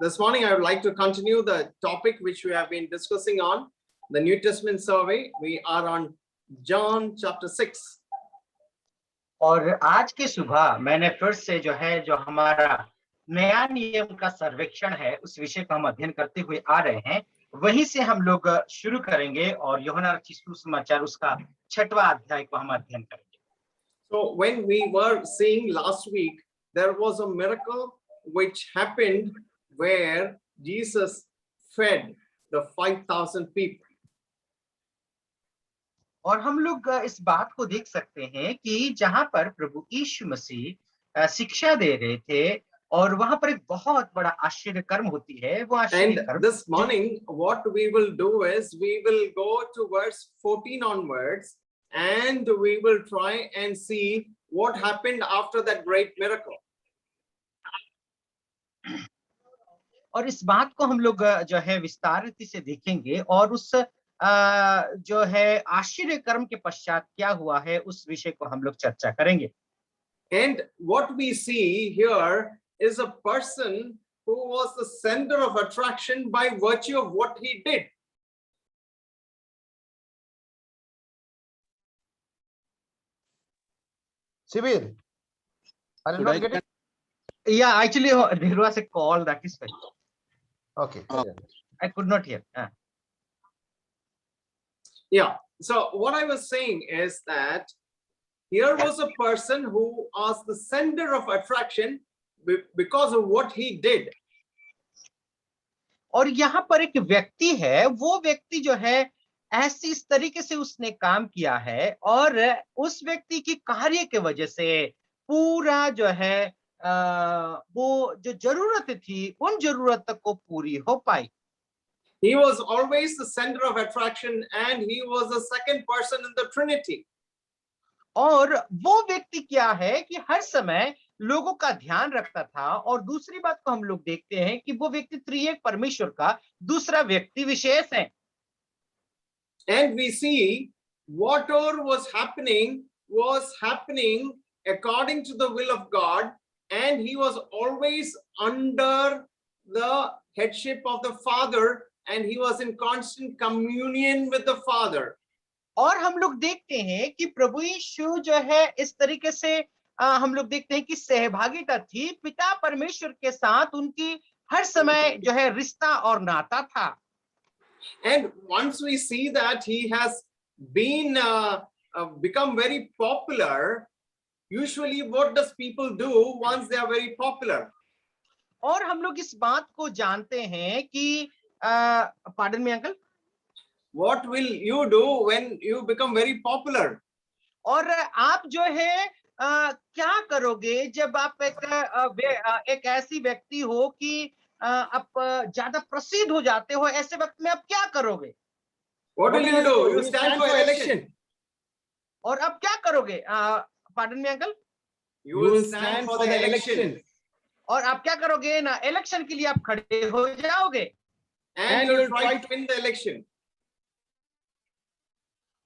this morning I would like to continue the topic which we have been discussing on the New Testament survey. We are on John chapter 6. और आज की सुबह मैंने फिर से जो हमारा नया नियम का सर्वेक्षण है उस विषय को हम अध्ययन करते हुए आ रहे हैं, वहीं से हम लोग शुरू करेंगे और यूहन्ना रचित सुसमाचार उसका 6वां अध्याय को हम अध्ययन करेंगे। So when we were seeing last week, there was a miracle which happened where Jesus fed the 5,000 people. और हम लोग इस बात को देख सकते हैं कि जहां पर प्रभु यीशु मसीह शिक्षा दे रहे थे और वहां पर एक बहुत बड़ा आश्चर्य कर्म होती है, वो आश्चर्य कर्म। And this morning what we will do is we will go to verse 14 onwards and we will try and see what happened after that great miracle. और इस बात को हम लोग विस्तारित से देखेंगे और उस आश्चर्य कर्म के पश्चात क्या हुआ है उस विषय को हम लोग चर्चा करेंगे। And what we see here is a person who was the center of attraction by virtue of what he did. Sibir, are you not getting? Yeah, actually there was a call, that is why. Okay. I could not hear. Yeah, so what I was saying is that here was a person who was the center of attraction because of what he did. और यहाँ पर एक व्यक्ति है, वो व्यक्ति जो है ऐसी इस तरीके से उसने काम किया है और उस व्यक्ति की कार्य के वजह से पूरा वो जो जरूरत थी उन जरूरत तक को पूरी हो पाई। He was always the center of attraction and he was the second person in the Trinity. और वो व्यक्ति क्या है कि हर समय लोगों का ध्यान रखता था और दूसरी बात को हम लोग देखते हैं कि वो व्यक्ति त्रिएक परमेश्वर का दूसरा व्यक्ति विशेष है। And we see whatever was happening according to the will of God, and he was always under the headship of the Father and he was in constant communion with the Father. और हम लोग देखते हैं कि प्रभु यीशु इस तरीके से हम लोग देखते हैं कि सहभागिता थी पिता परमेश्वर के साथ, उनकी हर समय रिश्ता और नाता था। And once we see that he has been become very popular, usually what does people do once they are very popular? और हम लोग इस बात को जानते हैं कि pardon me uncle, what will you do when you become very popular? और आप क्या करोगे जब आप एक ऐसी व्यक्ति हो कि आप ज्यादा प्रसिद्ध हो जाते हो, ऐसे वक्त में आप क्या करोगे? What will you do? You stand for election. और आप क्या करोगे? pardon me uncle, you will stand for the election. और आप क्या करोगे ना, इलेक्शन के लिए आप खड़े हो जाओगे and you will try to win the election.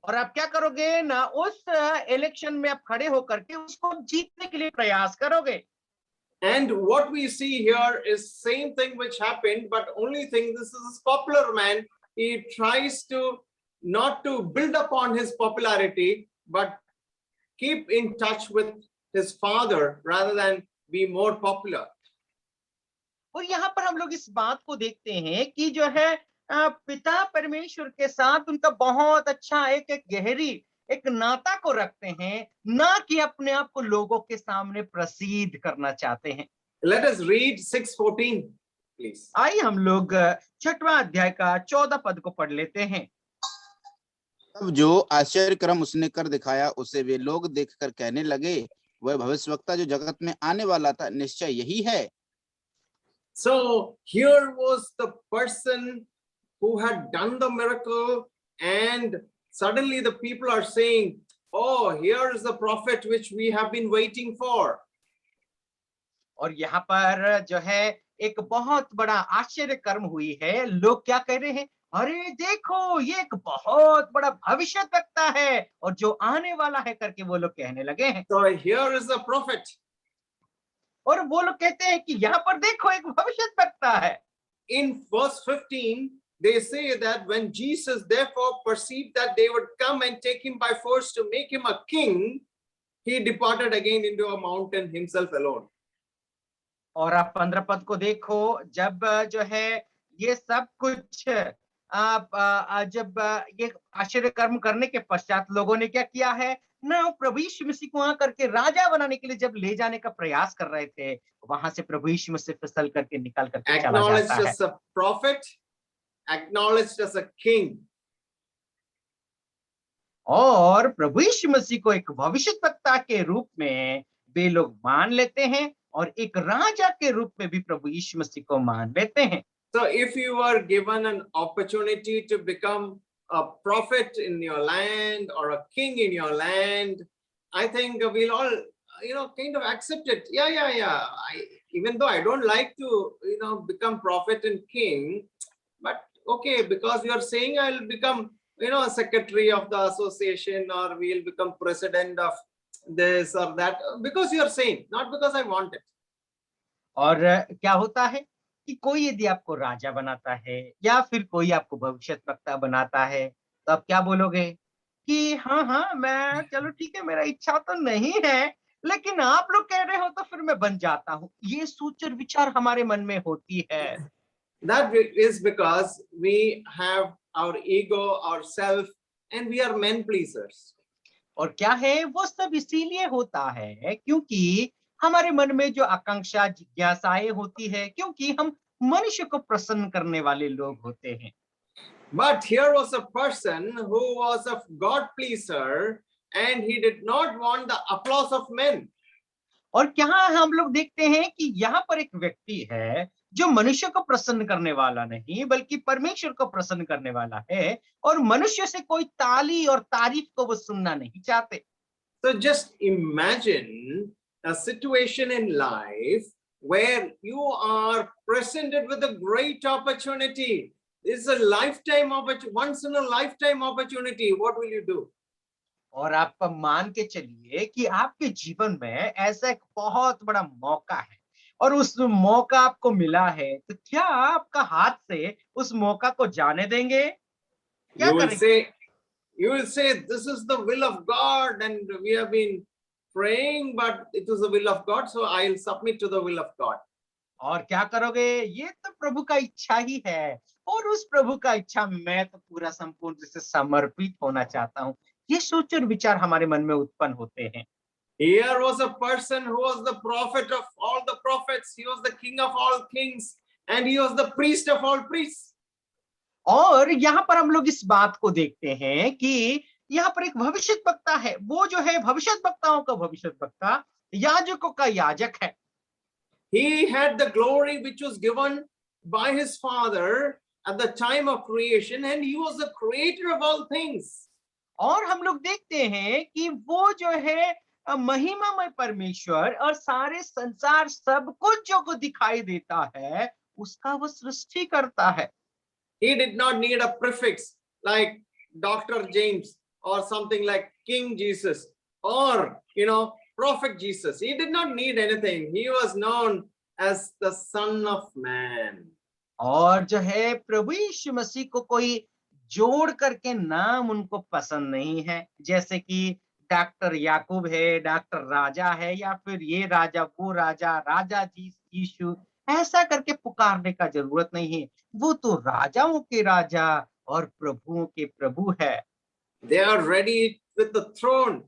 और आप क्या करोगे ना, उस इलेक्शन में आप खड़े होकर के उसको जीतने के लिए प्रयास करोगे। And what we see here is same thing which happened, but only thing, this is a popular man. He tries to not to build upon his popularity, but keep in touch with his father rather than be more popular. और यहाँ पर हम लोग इस बात को देखते हैं कि पिता परमेश्वर के साथ उनका बहुत अच्छा एक गहरी एक नाता को रखते हैं, ना कि अपने आप को लोगों के सामने प्रसिद्ध करना चाहते हैं। Let us read 6:14, please. आइए हम लोग 6वां अध्याय का 14 पद को पढ़ लेते हैं। तब जो आश्चर्य कर्म उसने कर दिखाया उसे वे लोग देखकर कहने लगे, वह भविष्यवक्ता जो जगत में आने वाला था निश्चय यही है। So here was the person who had done the miracle, and suddenly the people are saying, oh, here is the prophet which we have been waiting for. और यहाँ पर एक बहुत बड़ा आश्चर्य कर्म हुई है। लोग क्या कह रहे हैं, अरे देखो ये एक बहुत बड़ा भविष्यद्वक्ता है और जो आने वाला है करके वो लोग कहने लगे हैं। So here is the prophet. और वो लोग कहते हैं कि यहाँ पर देखो एक भविष्यद्वक्ता है। In verse 15, they say that when Jesus therefore perceived that they would come and take him by force to make him a king, he departed again into a mountain himself alone. और आप 15 पद को देखो, जब जो है ये सब कुछ जब ये आश्चर्य कर्म करने के पश्चात लोगों ने क्या किया है ना, प्रभु यीशु मसीह को वहां करके राजा बनाने के लिए जब ले जाने का प्रयास कर रहे थे, वहां से प्रभु यीशु मसीह फिसल करके निकल करके चला Acknowledged जाता है। as a prophet, acknowledged as a king. और प्रभु यीशु मसीह को एक भविष्यद्वक्ता के रूप में वे लोग मान लेते हैं और एक राजा के रूप में भी प्रभु यीशु मसीह को मान लेते हैं। So if you are given an opportunity to become a prophet in your land or a king in your land, I think we'll all, kind of accept it. Yeah. Even though I don't like to, become prophet and king, but okay, because you are saying I'll become, a secretary of the association, or we'll become president of this or that, because you are saying, not because I want it. और क्या होता है कि कोई यदि आपको राजा बनाता है या फिर कोई आपको भविष्यद्वक्ता बनाता है, तो आप क्या बोलोगे कि हाँ मैं, चलो ठीक है, मेरा इच्छा तो नहीं है, लेकिन आप लोग कह रहे हो तो फिर मैं बन जाता हूँ। ये सोच और विचार हमारे मन में होती है। That is because we have our ego, our self, and we are men pleasers. और क्या है, वो सब इसीलिए होता है क्योंकि हमारे मन में जो आकांक्षा जिज्ञासाएं होती है, क्योंकि हम मनुष्य को प्रसन्न करने वाले लोग होते हैं। But here was a person who was a God pleaser, and he did not want the applause of men. और क्या हम लोग देखते हैं कि यहाँ पर एक व्यक्ति है जो मनुष्य को प्रसन्न करने वाला नहीं बल्कि परमेश्वर को प्रसन्न करने वाला है, और मनुष्य से कोई ताली और तारीफ को वो सुनना नहीं चाहते। So just imagine a situation in life where you are presented with a great opportunity. This is a lifetime opportunity, once in a lifetime opportunity. What will you do? और आप मान के चलिए कि आपके जीवन में ऐसा एक बहुत बड़ा मौका है और उस मौका आपको मिला है, तो क्या आपका हाथ से उस मौका को जाने देंगे? क्या You will करेंगे? say, this is the will of God, and we have been praying, but it is the will of God, so I'll submit to the will of God. और क्या करोगे? ये तो प्रभु का इच्छा ही है और उस प्रभु का इच्छा में मैं तो पूरा संपूर्ण रूप से समर्पित होना चाहता हूँ। ये सोच और विचार हमारे मन में उत्पन्न होते हैं। Here was a person who was the prophet of all the prophets. He was the king of all kings, and he was the priest of all priests. और यहाँ पर हम लोग इस बात को देखते हैं कि यहाँ पर एक भविष्यद्वक्ता है, वो जो है भविष्यद्वक्ताओं का भविष्यद्वक्ता, याजकों का याजक है। He had the glory which was given by his father at the time of creation, and he was the creator of all things. और हम लोग देखते हैं कि वो जो है महिमामय परमेश्वर और सारे संसार सब कुछ जो को दिखाई देता है उसका वो सृष्टि करता है। He did not need a prefix like Dr. James or something like King Jesus or, Prophet Jesus. He did not need anything. He was known as the Son of Man. और जो है प्रभु यीशु मसीह को कोई जोड़ करके नाम उनको पसंद नहीं है, जैसे कि डॉक्टर याकूब है, डॉक्टर राजा है, या फिर ये राजा वो राजा, राजा जी यीशु, ऐसा करके पुकारने का जरूरत नहीं है। वो तो राजाओं के राजा और प्रभुओं के प्रभु है। They are ready with the throne.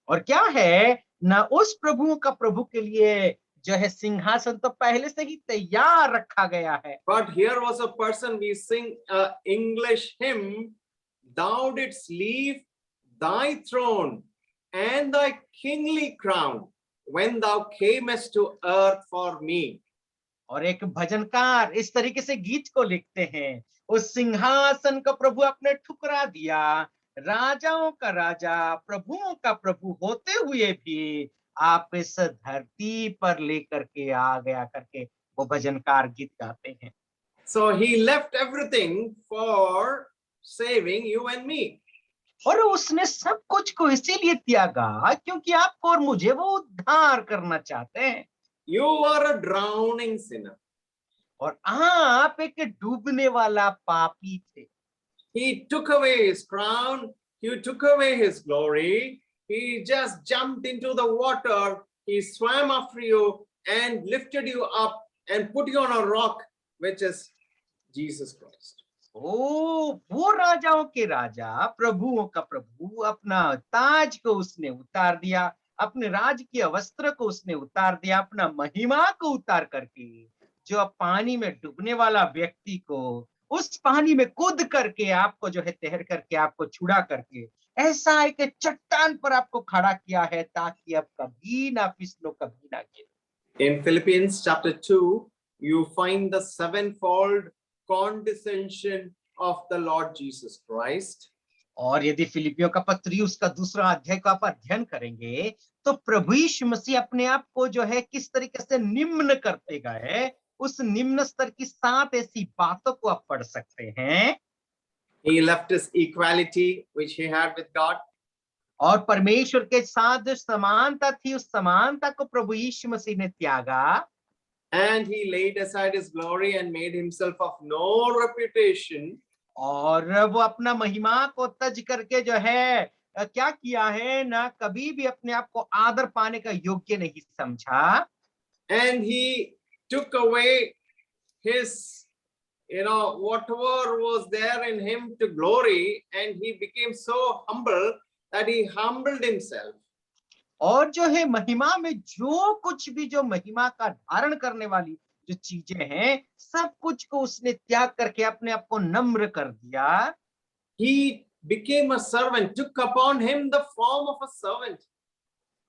और क्या है ना, उस प्रभुओं का प्रभु के लिए जो है सिंहासन तो पहले से ही तैयार रखा गया है। But here was a person, we sing a English hymn, thou didst leave thy throne and thy kingly crown when thou camest to earth for me. और एक भजनकार इस तरीके से गीत को लिखते हैं, उस सिंहासन का प्रभु आपने ठुकरा दिया, राजाओं का राजा प्रभुओं का प्रभु होते हुए भी आप इस धरती पर लेकर के आ गया करके वो भजनकार गीत गाते हैं। So he left everything for saving you and me. और उसने सब कुछ को इसीलिए त्यागा क्योंकि आपको और मुझे वो उद्धार करना चाहते हैं। You are a drowning sinner. और आप एक डूबने वाला पापी थे। He took away his crown. He took away his glory. He just jumped into the water. He swam after you and lifted you up and put you on a rock, which is Jesus Christ. ओ वो राजाओं के राजा, प्रभुओं का प्रभु, अपना ताज को उसने उतार दिया, अपने राज के वस्त्र को उसने उतार दिया, अपना महिमा को उतार करके जो अब पानी में डूबने वाला व्यक्ति को उस पानी में कूद करके आपको जो है तैर करके आपको छुड़ा करके ऐसा एक चट्टान पर आपको खड़ा किया है ताकि अब कभी ना फिसलो, कभी ना गिरो। In Philippians chapter 2, you find the sevenfold condescension of the Lord Jesus Christ. और यदि फिलिपियों का पत्री उसका दूसरा अध्याय को आप अध्ययन करेंगे तो प्रभु यीशु मसीह अपने आप को जो है किस तरीके से निम्न करते गए, उस निम्न स्तर की 7 ऐसी बातों को आप पढ़ सकते हैं। He left his equality which he had with God. और परमेश्वर के साथ जो समानता थी उस समानता को प्रभु यीशु मसीह ने त्यागा। And he laid aside his glory and made himself of no reputation. और वो अपना महिमा को तज करके जो है क्या किया है, ना कभी भी अपने आप को आदर पाने का योग्य नहीं समझा। And he took away his, whatever was there in him to glory, and he became so humble that he humbled himself. और जो है महिमा में जो कुछ भी जो महिमा का धारण करने वाली जो चीजें हैं सब कुछ को उसने त्याग करके अपने आप को नम्र कर दिया। He became a servant, took upon him the form of a servant.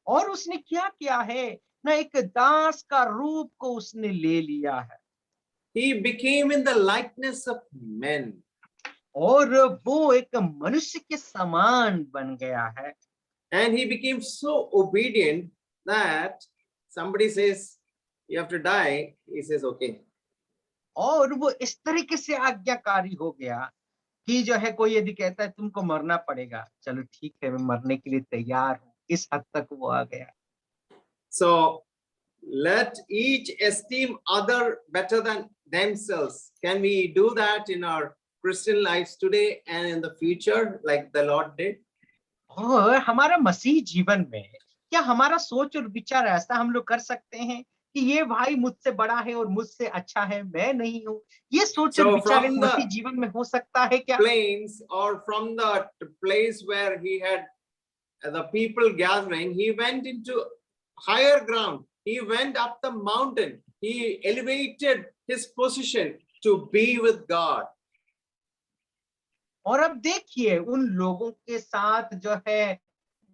और उसने क्या किया है ना, एक दास का रूप को उसने ले लिया है। He became in the likeness of men. और वो एक मनुष्य के समान बन गया है। And he became so obedient that somebody says, you have to die. He says, okay. और वो इस तरीके से आज्ञाकारी हो गया कि जो है कोई यदि कहता है तुमको मरना पड़ेगा, चलो ठीक है मैं मरने के लिए तैयार हूँ, इस हद तक वो आ गया। So let each esteem other better than themselves. Can we do that in our Christian lives today and in the future like the Lord did? और हमारा मसीह जीवन में क्या हमारा सोच और विचार ऐसा हम लोग कर सकते हैं कि ये भाई मुझसे बड़ा है और मुझसे अच्छा है, मैं नहीं हूँ, ये सोच और विचार एक मसीह जीवन में हो सकता है क्या? Plains or from the place where he had the people gathering, he went into higher ground. He went up the mountain. He elevated his position to be with God. और अब देखिए उन लोगों के साथ जो है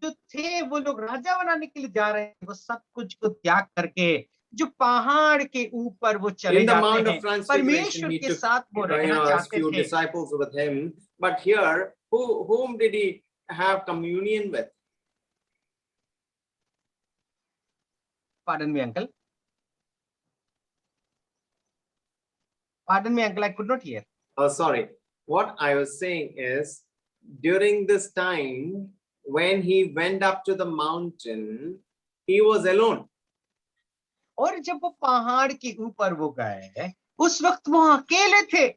जो थे वो लोग राजा बनाने के लिए जा रहे हैं, वो सब कुछ को त्याग करके जो पहाड़ के ऊपर वो चले जाते हैं, परमेश्वर के साथ वो रहना चाहते थे। Disciples with him, but here whom did he have communion with? Pardon me, uncle. Pardon me, uncle. I could not hear. Oh, sorry. What I was saying is, during this time, when he went up to the mountain, he was alone. और जब वो पहाड़ के ऊपर वो गए, उस वक्त वो अकेले थे।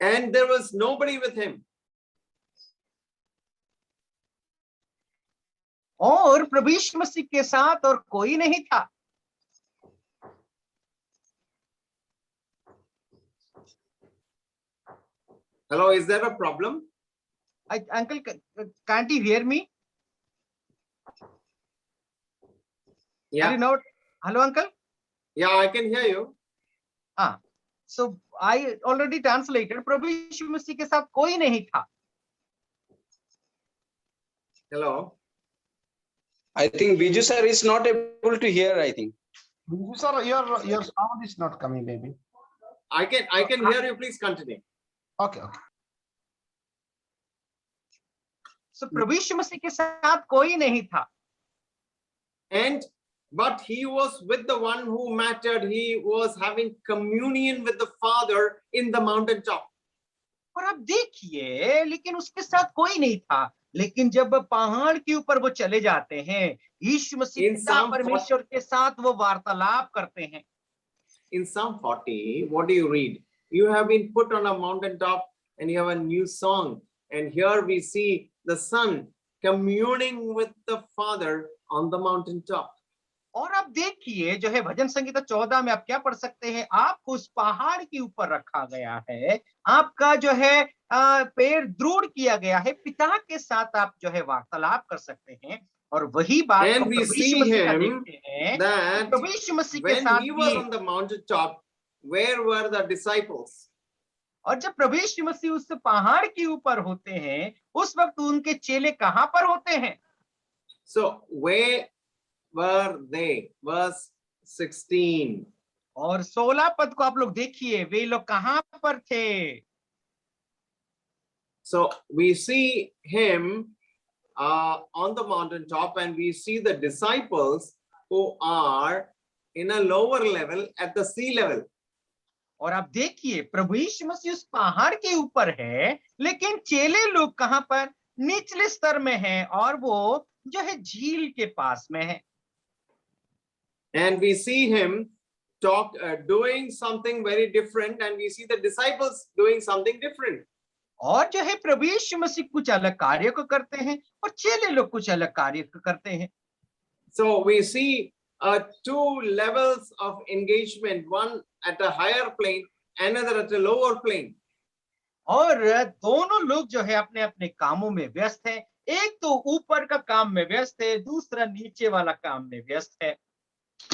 And there was nobody with him. और प्रभु यीशु मसीह के साथ और कोई नहीं था। Hello, is there a problem? Uncle, can't you hear me? Yeah. Are you not? Hello, uncle? Yeah, I can hear you. So I already translated. प्रभु यीशु मसीह के साथ कोई नहीं था। Hello. I think Biju sir is not able to hear, I think. Biju sir, your sound is not coming, maybe. I can hear you. Please continue. Okay. So प्रभु यीशु मसीह के साथ कोई नहीं था। But he was with the one who mattered. He was having communion with the Father in the mountaintop. और अब देखिए, लेकिन उसके साथ कोई नहीं था। लेकिन जब पहाड़ के ऊपर वो चले जाते हैं, यीशु मसीह In पिता Psalm 40, परमेश्वर के साथ वो वार्तालाप करते हैं। in Psalm 40, what do you read? You have been put on a mountaintop and you have a new song. And here we see the Son communing with the Father on the mountaintop. और अब देखिए जो है भजन संगीता 14 में आप क्या पढ़ सकते हैं, आपको उस पहाड़ के ऊपर रखा गया है, आपका जो है पैर दृढ़ किया गया है, पिता के साथ आप जो है वार्तालाप कर सकते हैं। और वही बात को And we Prabhu Yeshu see मसीह का him देखते हैं कि that प्रभु यीशु मसीह के when साथ he was भी। on the mountaintop, where were the disciples? और जब प्रभु यीशु मसीह उस पहाड़ के ऊपर होते हैं, उस वक्त उनके चेले कहाँ पर होते हैं? So where were they? Verse 16. और 16 पद को आप लोग देखिए, वे लोग कहाँ पर थे? So we see him on the mountaintop, and we see the disciples who are in a lower level at the sea level. और आप देखिए प्रभु यीशु मसीह उस पहाड़ के ऊपर है, लेकिन चेले लोग कहाँ पर? निचले स्तर में हैं, और वो जो है झील के पास में है। And we see him doing something very different, and we see the disciples doing something different. और जो है प्रभु यीशु मसीह कुछ अलग कार्य को करते हैं और चेले लोग कुछ अलग कार्य को करते हैं। So we see two levels of engagement, one at a higher plane, another at a lower plane. और दोनों लोग जो है अपने अपने कामों में व्यस्त है, एक तो ऊपर का काम में व्यस्त है, दूसरा नीचे वाला काम में व्यस्त है।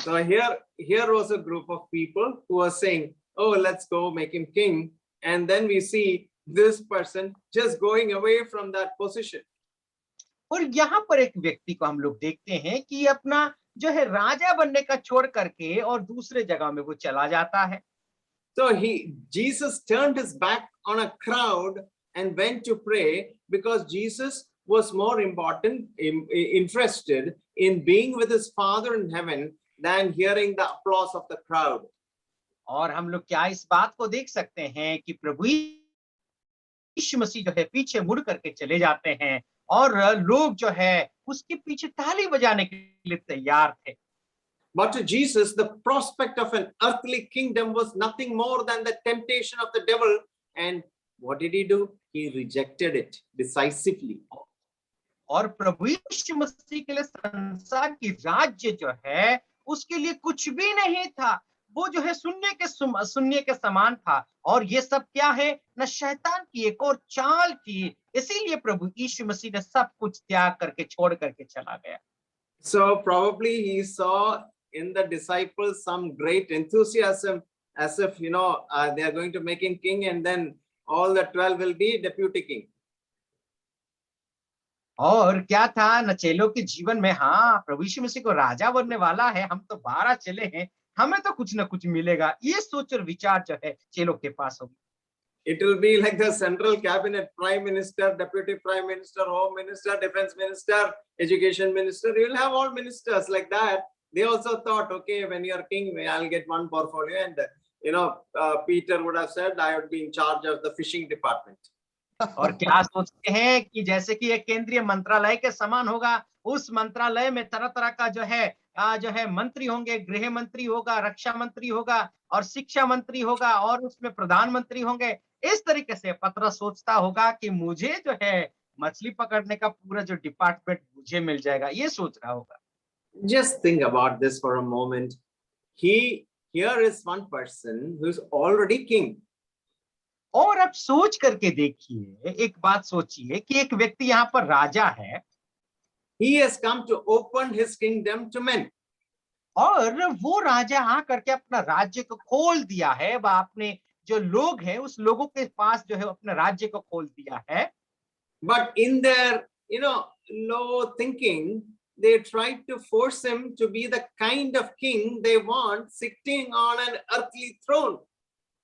So here was a group of people who were saying, oh, let's go make him king. And then we see this person just going away from that position. और यहाँ पर एक व्यक्ति को हम लोग देखते हैं कि अपना जो है राजा बनने का छोड़ करके और दूसरे जगह में वो चला जाता है। So Jesus turned his back on a crowd and went to pray, because Jesus was more interested in being with his Father in heaven than hearing the applause of the crowd. और हम लोग क्या इस बात को देख सकते हैं कि प्रभु यीशु मसीह जो है पीछे मुड़ करके चले जाते हैं, और लोग जो है उसके पीछे ताली बजाने के लिए तैयार थे। But to Jesus, the prospect of an earthly kingdom was nothing more than the temptation of the devil. And what did he do? He rejected it decisively. और प्रभु यीशु मसीह के लिए संसार की राज्य जो है उसके लिए कुछ भी नहीं था, वो जो है शून्य के समान था। और ये सब क्या है? न शैतान की एक और चाल थी, इसीलिए प्रभु यीशु मसीह ने सब कुछ त्याग करके छोड़ करके चला गया। So probably he saw in the disciples some great enthusiasm, as if they are going to make him king, and then all the 12 will be deputy king. और क्या था न चेलों के जीवन में, हाँ प्रभु यीशु मसीह को राजा बनने वाला है, हम तो 12 चेले हैं, हमें तो कुछ ना कुछ मिलेगा, ये सोच और विचार जो है चेलों के पास होगी। It will be like the central cabinet, prime minister, deputy prime minister, home minister, defense minister, education minister. You will have all ministers like that. They also thought, okay, when you are king, I'll get one portfolio. And Peter would have said, I would be in charge of the fishing department. और क्या सोचते हैं कि जैसे कि एक केंद्रीय मंत्रालय के समान होगा, उस मंत्रालय में तरह तरह का जो है मंत्री होंगे, गृह मंत्री होगा, रक्षा मंत्री होगा और शिक्षा मंत्री होगा, और उसमें प्रधानमंत्री होंगे। इस तरीके से पतरस सोचता होगा कि मुझे जो है मछली पकड़ने का पूरा जो डिपार्टमेंट मुझे मिल जाएगा, ये सोच रहा होगा। Just think about this for a moment. Here is one person who is already king. और अब सोच करके देखिए, एक बात सोचिए कि एक व्यक्ति यहाँ पर राजा है। He has come to open his kingdom to men. और वो राजा आ करके अपना राज्य को खोल दिया है, वह अपने जो लोग हैं उस लोगों के पास जो है अपने राज्य को खोल दिया है। But in their low thinking, they tried to force him to be the kind of king they want, sitting on an earthly throne.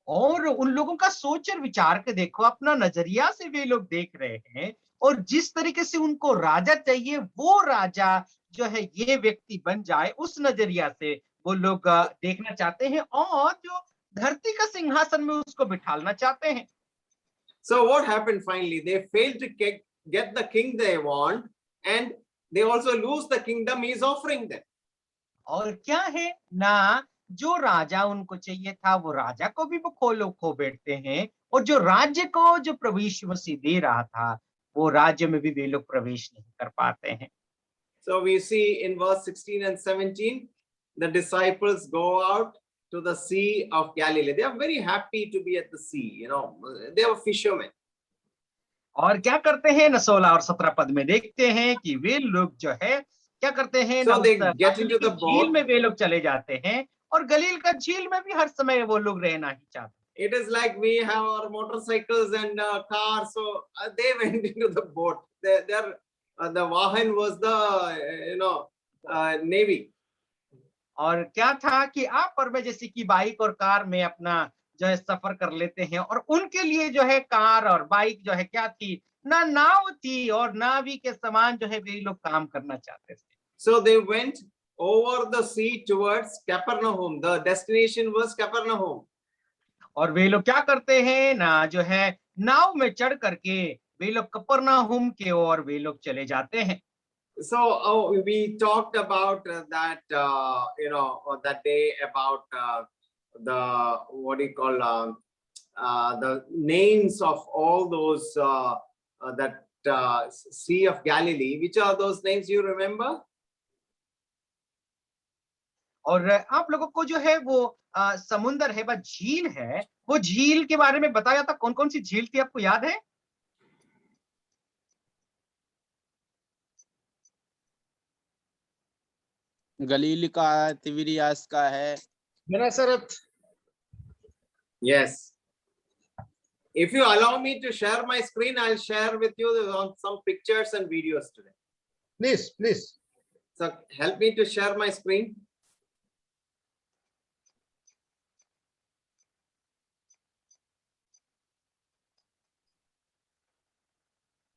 और उन लोगों का सोच और विचार के देखो, अपना नजरिया से वे लोग देख रहे हैं, और जिस तरीके से उनको राजा चाहिए वो राजा जो है ये व्यक्ति बन जाए, उस नजरिया से वो लोग देखना चाहते हैं, और जो धरती का सिंहासन में उसको बिठालना चाहते हैं। So what happened finally? They failed to get the king they want, and they also lose the kingdom he is offering them. और क्या है ना, जो राजा उनको चाहिए था वो राजा को भी वो खो बैठते हैं, और जो राज्य को जो प्रभु यीशु मसीह दे रहा था वो राज्य में भी वे लोग प्रवेश नहीं कर पाते हैं। So we see in verse 16 and 17, the disciples go out to the Sea of Galilee. They are very happy to be at the sea, they were fishermen. और क्या करते हैं ना, 16 और 17 पद में देखते हैं कि वे लोग जो है क्या करते हैं ना, So they उस get गलील into की the झील boat. में वे लोग चले जाते हैं, और गलील का झील में भी हर समय वो लोग रहना ही चाहते। It is like we have our motorcycles and cars, so they went into the boat. The Vahan was the navy. और क्या था कि आप और मैं जैसे कि बाइक और कार में अपना जो है सफर कर लेते हैं, और उनके लिए जो है कार और बाइक जो है क्या थी, ना नाव थी और नावी के समान जो है वे लोग काम करना चाहते थे। So they went over the sea towards Capernaum. The destination was Capernaum. और वे लोग क्या करते हैं ना, जो है नाव में चढ़ करके वे लोग कफरनहूम के ओर वे लोग चले जाते हैं। So we talked about that, that day about the, what do you call, the names of all those, that Sea of Galilee. Which are those names, you remember? और आप लोगों को जो है वो समुंदर है, वह झील है, वो झील के बारे में बताया था, कौन कौन सी झील थी आपको याद है? गलील का है, तिबिरियास का है। Gennesaret. Yes. If you allow me to share my screen, I'll share with you some pictures and videos today. Please, please. So help me to share my screen.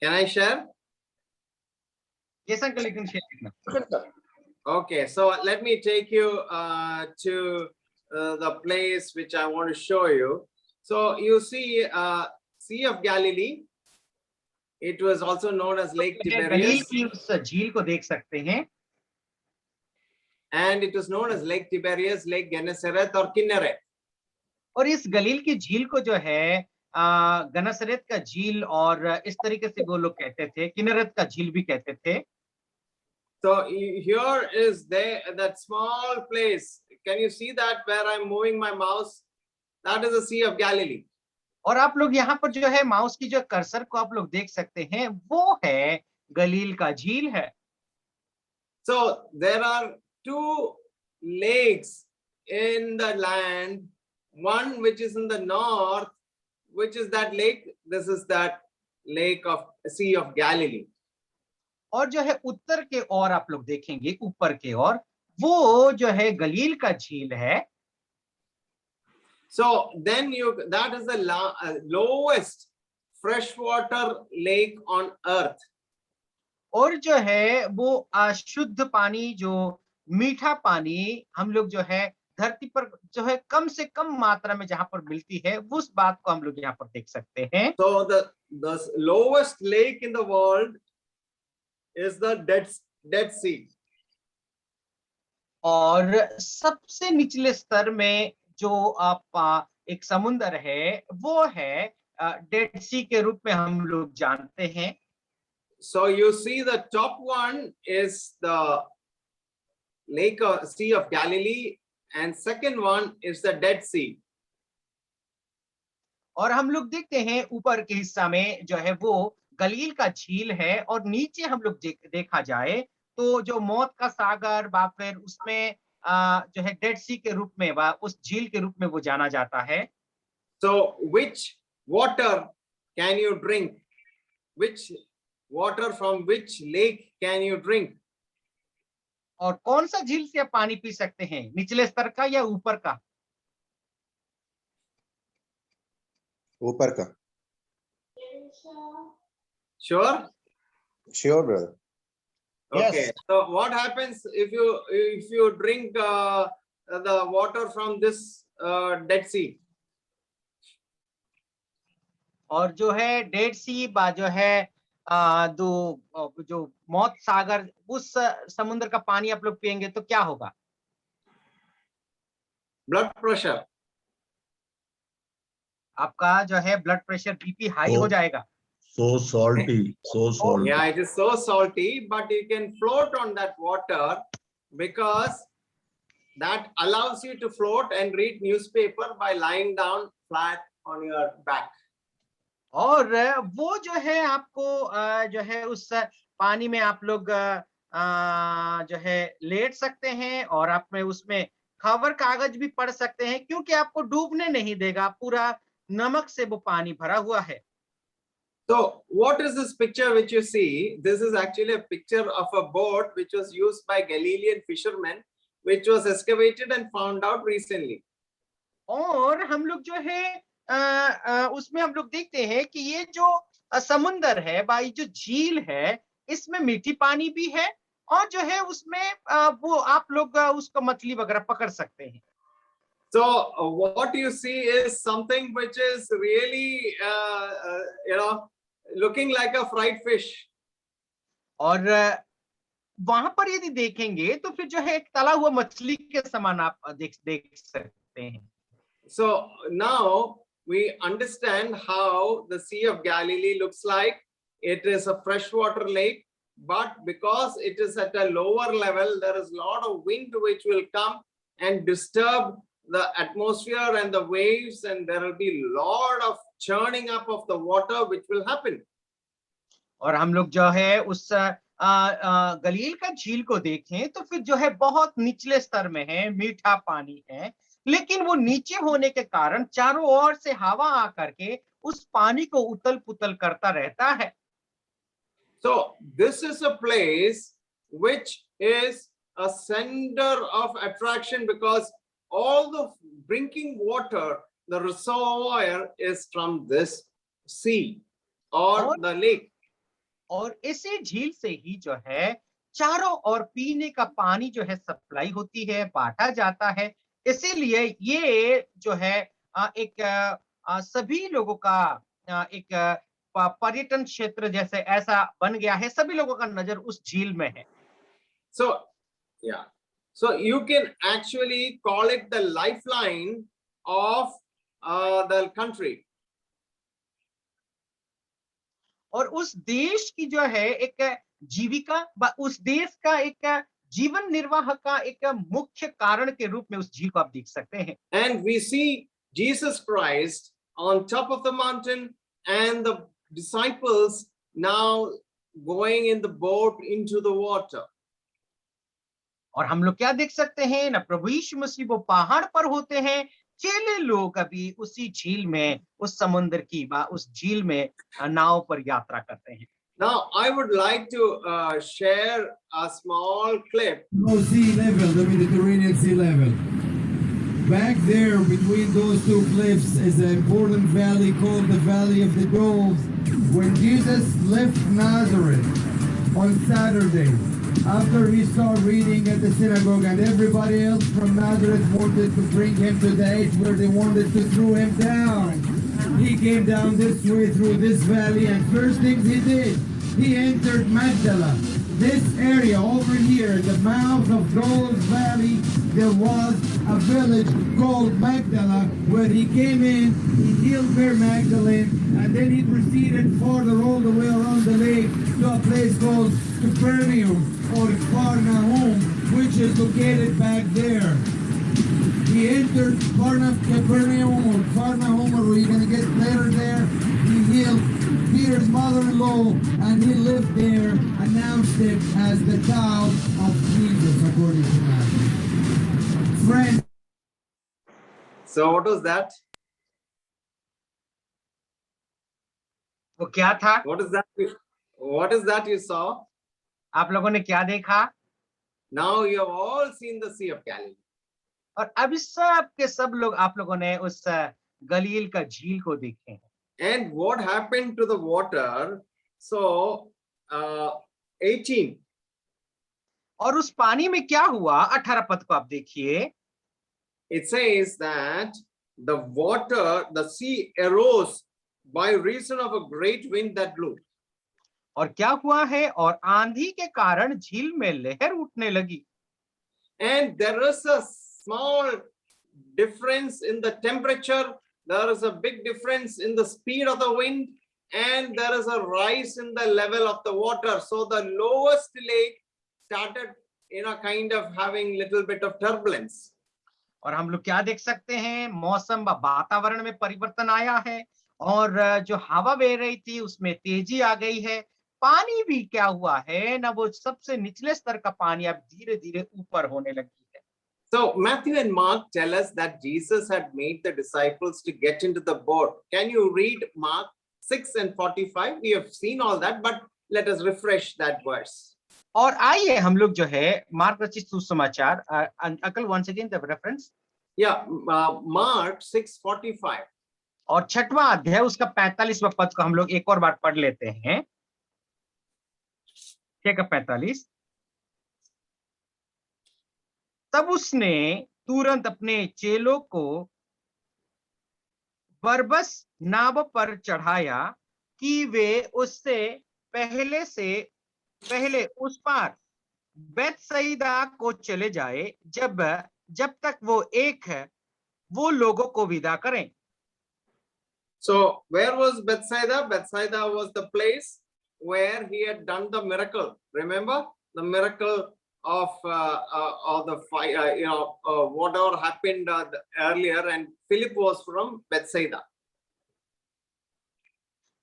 Can I share? Yes, uncle, you can share. Okay, so let me take you to the place which I want to show you. So you see Sea of Galilee. It was also known as Lake Galilee Tiberias, की उस झील को देख सकते हैं, and it was known as Lake Tiberias, Lake Gennesaret or Kinneret. और इस गलील की झील को जो है गनसरेत का झील और इस तरीके से वो लोग कहते थे, किन्नरेत का झील भी कहते थे। So here is that small place. Can you see that where I'm moving my mouse? That is the Sea of Galilee. और आप लोग यहाँ पर जो है माउस की जो कर्सर को आप लोग देख सकते हैं, वो है गलील का झील है। So there are two lakes in the land, one which is in the north, which is that lake. This is that lake of Sea of Galilee. और जो है उत्तर के ओर आप लोग देखेंगे, ऊपर के ओर, वो जो है गलील का झील है। So then that is the lowest freshwater lake on earth. और जो है वो अशुद्ध पानी, जो मीठा पानी हम लोग जो है धरती पर जो है कम से कम मात्रा में जहां पर मिलती है, उस बात को हम लोग यहाँ पर देख सकते हैं। So the lowest lake in the world is the Dead Sea. और सबसे निचले स्तर में जो आप एक समुंदर है, वो है डेड सी के रूप में हम लोग जानते हैं। So you see the top one is the Lake of Sea of Galilee, and second one is the Dead Sea. और हम लोग देखते हैं ऊपर के हिस्सा में जो है वो गलील का झील है, और नीचे हम लोग देखा जाए तो जो मौत का सागर व फिर उसमें जो है डेड सी के रूप में व उस झील के रूप में वो जाना जाता है। So which water can you drink? Which water from which lake can you drink? और कौन सा झील से आप पानी पी सकते हैं, निचले स्तर का या ऊपर का? ऊपर का। Sure? Sure, brother. Okay. Yes. So what happens if you drink the water from this Dead Sea? और जो है डेड सी जो है जो मौत सागर उस समुद्र का पानी आप लोग पिएंगे तो क्या होगा? blood pressure. आपका जो है ब्लड प्रेशर बीपी हाई हो जाएगा। So salty, so salty. Yeah, it is so salty, but you can float on that water because that allows you to float and read newspaper by lying down flat on your back. और वो जो है आपको जो है उस पानी में आप लोग जो है लेट सकते हैं और आप में उसमें खबर कागज भी पढ़ सकते हैं क्योंकि आपको डूबने नहीं देगा, पूरा नमक से वो पानी भरा हुआ है। So what is this picture which you see? This is actually a picture of a boat which was used by Galilean fishermen, which was excavated and found out recently. और हम लोग जो है उसमें हम लोग देखते हैं कि ये जो समुंदर है भाई, जो झील है, इसमें मीठी पानी भी है और जो है उसमें वो आप लोग उसको मछली वगैरह पकड़ सकते हैं। So what you see is something which is really, looking like a fried fish. और वहां पर यदि देखेंगे तो फिर जो है एक तला हुआ मछली के समान आप देख सकते हैं। So now we understand how the Sea of Galilee looks like. It is a freshwater lake, but because it is at a lower level, there is a lot of wind which will come and disturb the atmosphere and the waves, and there will be a lot of churning up of the water which will happen. और हम लोग जो है उस गलील का झील को देखें तो फिर जो है बहुत निचले स्तर में है, मीठा पानी है, लेकिन वो नीचे होने के कारण चारों ओर से हवा आकर के उस पानी को उतल पुतल करता रहता है। So this is a place which is a center of attraction because all the drinking water, the reservoir is from this sea or the lake. और इसी झील से ही जो है चारों ओर पीने का पानी जो है सप्लाई होती है, बांटा जाता है। इसीलिए ये जो है एक सभी लोगों का एक पर्यटन क्षेत्र जैसे ऐसा बन गया है, सभी लोगों का नजर उस झील में है। So yeah, so you can actually call it the lifeline of the country. और उस देश की जो है एक जीविका, उस देश का एक जीवन निर्वाह का एक मुख्य कारण के रूप में उस झील को आप देख सकते हैं। And we see Jesus Christ on top of the mountain and the disciples now going in the boat into the water. और हम लोग क्या देख सकते हैं ना, प्रभु यीशु मसीह वो पहाड़ पर होते हैं, चेले लोग अभी उसी झील में, उस समुद्र की उस झील में नाव पर यात्रा करते हैं। Now I would like to share a small clip. No sea level, the Mediterranean sea level. Back there between those two cliffs is an important valley called the Valley of the Doves. When Jesus left Nazareth on Saturday, after he started reading at the synagogue and everybody else from Nazareth wanted to bring him to the edge where they wanted to throw him down, he came down this way through this valley, and first things he did, he entered Magdala. This area over here, in the mouth of Dove's Valley, there was a village called Magdala where he came in, he healed Mary Magdalene, and then he proceeded farther all the way around the lake to a place called Capernaum or Capernaum, which is located back there. He entered Capernaum or Capernaum, or you're going to get later there. He healed Peter's mother-in-law, and he lived there, announced it as the town of Jesus, according to Matthew. Friends. So what was that? वो क्या था? What is that? What is that you saw? आप लोगों ने क्या देखा? Now you have all seen the Sea of Galilee. और अभी सब के सब लोग आप लोगों ने उस गलील का झील को देखे हैं। And what happened to the water? So 18. और उस पानी में क्या हुआ? 18 पद को आप देखिए। It says that the water, the sea arose by reason of a great wind that blew. और क्या हुआ है, और आंधी के कारण झील में लहर उठने लगी। And there is a small difference in the temperature. There is a big difference in the speed of the wind, and there is a rise in the level of the water. So the lowest lake started, kind of having little bit of turbulence. और हम लोग क्या देख सकते हैं, मौसम व वातावरण में परिवर्तन आया है, और जो हवा बह रही थी उसमें तेजी आ गई है। पानी भी क्या हुआ है ना, वो सबसे निचले स्तर का पानी अब धीरे धीरे ऊपर होने लगी है। So Matthew and Mark tell us that Jesus had made the disciples to get into the boat. Can you read Mark 6 and 45? We have seen all that, but let us refresh that verse. और आइए हम लोग जो है mark रचित सुसमाचार, uncle once again the reference. Yeah, Mark 6:45. और 6वां अध्याय उसका 45वां पद को हम लोग एक और बार पढ़ लेते हैं। 6:45। तब उसने तुरंत अपने चेलों को बरबस नाव पर चढ़ाया कि वे उससे पहले उस पार बेतसैदा को चले जाए, जब तक वो लोगों को विदा करें। So where was Bethsaida? Bethsaida was the place where he had done the miracle. Remember the miracle of the fire, whatever happened earlier, and Philip was from Bethsaida.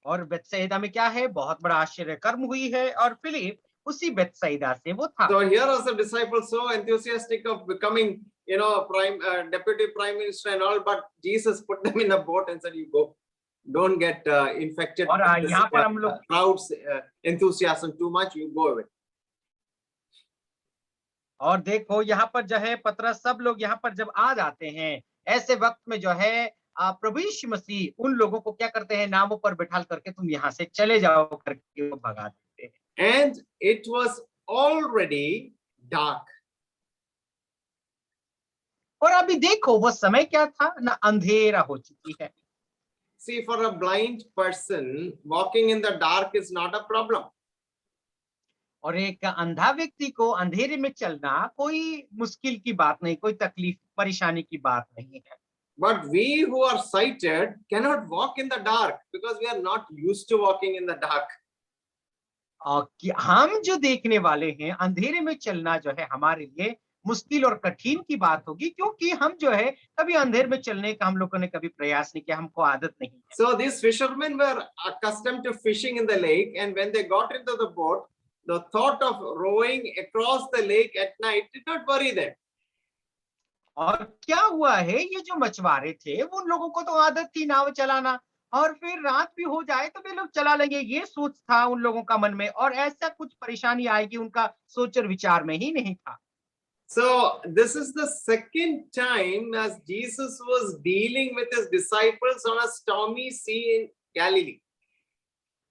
और बेतसैदा में क्या है, बहुत बड़ा आश्चर्य कर्म हुई है, और फिलिप उसी बेतसैदा से वो था। So here was the disciples so enthusiastic of becoming, deputy prime minister and all, but Jesus put them in a boat and said, "You go, don't get infected और with this, यहाँ पर हम लोग crowd's enthusiasm too much. You go away." और देखो यहाँ पर जो है पतरस, सब लोग यहाँ पर जब आ जाते हैं, ऐसे वक्त में जो है प्रभु यीशु मसीह उन लोगों को क्या करते हैं, नावों पर बिठाल करके तुम यहाँ से चले जाओ करके वो भगा देते हैं। And it was already dark. और अभी देखो वो समय क्या था ना, अंधेरा हो चुकी है। See, for a blind person, walking in the dark is not a problem. और एक अंधा व्यक्ति को अंधेरे में चलना कोई मुश्किल की बात नहीं, कोई तकलीफ परेशानी की बात नहीं है। But we who are sighted cannot walk in the dark because we are not used to walking in the dark. कि हम जो देखने वाले हैं, अंधेरे में चलना जो है हमारे लिए मुश्किल और कठिन की बात होगी, क्योंकि हम जो है कभी अंधेरे में चलने का हम लोगों ने कभी प्रयास नहीं किया, हमको आदत नहीं है। So these fishermen were accustomed to fishing in the lake, and when they got into the boat, the thought of rowing across the lake at night did not worry them. और क्या हुआ है, ये जो मछुआरे थे वो उन लोगों को तो आदत थी नाव चलाना, और फिर रात भी हो जाए तो वे लोग चला लेंगे, ये सोच था उन लोगों का मन में, और ऐसा कुछ परेशानी आएगी उनका सोच और विचार में ही नहीं था। So this is the second time as Jesus was dealing with his disciples on a stormy sea in Galilee.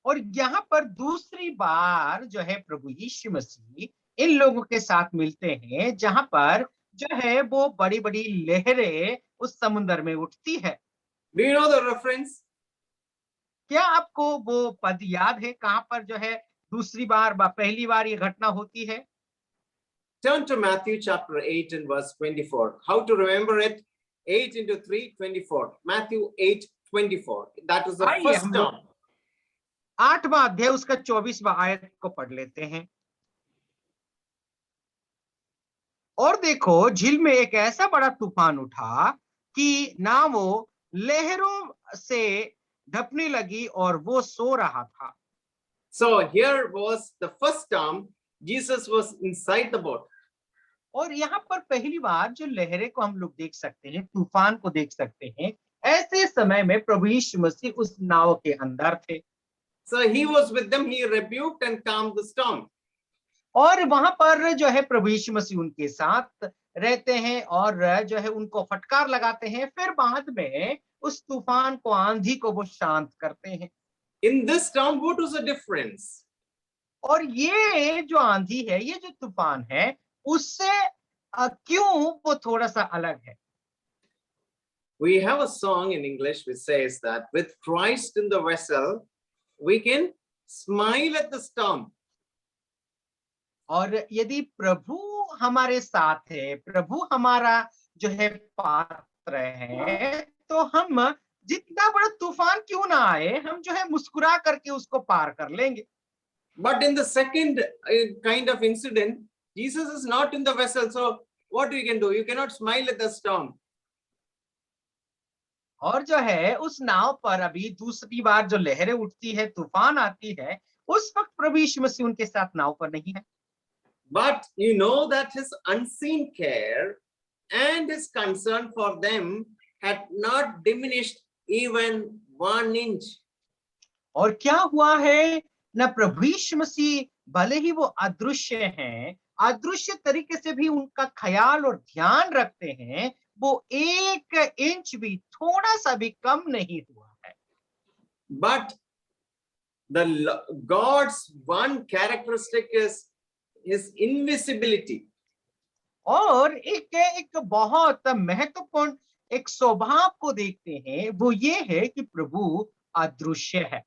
और यहाँ पर दूसरी बार जो है प्रभु यीशु मसीह इन लोगों के साथ मिलते हैं, जहां पर जो है वो बड़ी बड़ी लहरें उस समुद्र में उठती है। Do you know the reference? क्या आपको वो पद याद है, कहां पर जो है दूसरी बार पहली बार ये घटना होती है? Turn to Matthew chapter 8 and verse 24. How to remember it? 8 into 3, 24. Matthew 8:24. That is the first term. 8वां अध्याय उसका 24वां आयत को पढ़ लेते हैं। और देखो, झील में एक ऐसा बड़ा तूफान उठा कि नाव लहरों से ढपने लगी और वो सो रहा था। So here was the first term. Jesus was inside the boat. और यहाँ पर पहली बार जो लहरें को हम लोग देख सकते हैं, तूफान को देख सकते हैं, ऐसे समय में प्रभु यीशु मसीह उस नाव के अंदर थे। So he was with them. He rebuked and calmed the storm. और वहां पर जो है प्रभु यीशु मसीह उनके साथ रहते हैं और जो है उनको फटकार लगाते हैं, फिर बाद में उस तूफान को, आंधी को वो शांत करते हैं। In this storm, what was the difference? और ये जो आंधी है, ये जो तूफान है, उससे क्यों वो थोड़ा सा अलग है? We have a song in English which says that with Christ in the vessel, we can smile at the storm. और यदि प्रभु हमारे साथ है, प्रभु हमारा जो है पात्र है, तो हम जितना बड़ा तूफान क्यों ना आए, हम जो है मुस्कुरा करके उसको पार कर लेंगे। But in the second kind of incident, Jesus is not in the vessel. So what you can do? You cannot smile at the storm. और जो है उस नाव पर अभी दूसरी बार जो लहरें उठती है, तूफान आती है, उस वक्त प्रभु यीशु मसीह उनके साथ नाव पर नहीं है। But you know that his unseen care and his concern for them had not diminished even 1 inch. और क्या हुआ है न, प्रभु यीशु मसीह भले ही वो अदृश्य हैं, अदृश्य तरीके से भी उनका ख्याल और ध्यान रखते हैं, वो 1 इंच भी, थोड़ा सा भी कम नहीं हुआ है। But God's one characteristic is his invisibility. और एक बहुत महत्वपूर्ण एक स्वभाव को देखते हैं, वो ये है कि प्रभु अदृश्य है।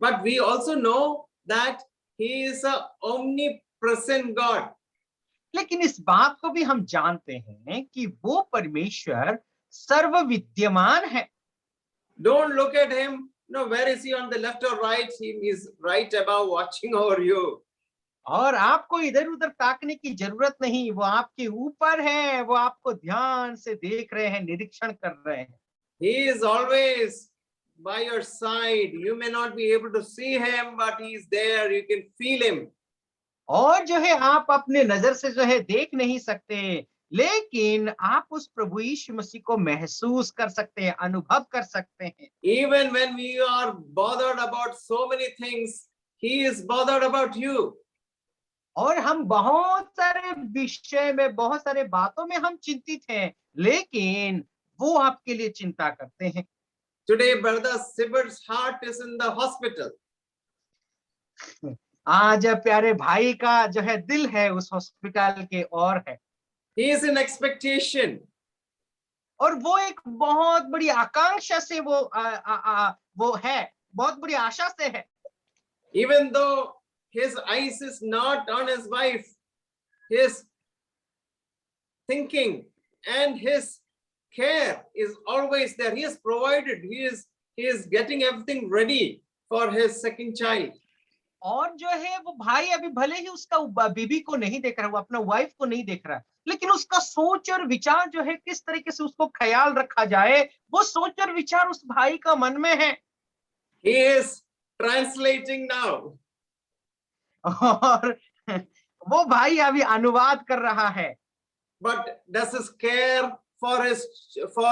But we also know that he is a omnipresent God. लेकिन इस बात को भी हम जानते हैं कि वो परमेश्वर सर्व विद्यमान है। Don't look at him. No, where is he, on the left or right? He is right above, watching over you. और आपको इधर उधर ताकने की जरूरत नहीं, वो आपके ऊपर है, वो आपको ध्यान से देख रहे हैं, निरीक्षण कर रहे हैं। He is always by your side. You may not be able to see him, but he is there. You can feel him. और जो है आप अपने नजर से जो है देख नहीं सकते, लेकिन आप उस प्रभु यीशु मसीह को महसूस कर सकते हैं, अनुभव कर सकते हैं। Even when we are bothered about so many things, he is bothered about you. और हम बहुत सारे विषय में, बहुत सारे बातों में हम चिंतित हैं, लेकिन वो आपके लिए चिंता करते हैं। Today, Brother Sibert's heart is in the hospital. आज प्यारे भाई का जो है दिल है उस हॉस्पिटल के और है। He is in expectation. और वो एक बहुत बड़ी आकांक्षा से वो है, बहुत बड़ी आशा से है। Even though his eyes is not on his wife, his thinking and his care is always there. He has provided. He is getting everything ready for his second child. और जो है वो भाई अभी भले ही उसका बीबी को नहीं देख रहा, वो अपना वाइफ को नहीं देख रहा, लेकिन उसका सोच और विचार जो है किस तरीके से उसको ख्याल रखा जाए, वो सोच और विचार उस भाई का मन में है। He is translating now. और वो भाई अभी अनुवाद कर रहा है। But does his care for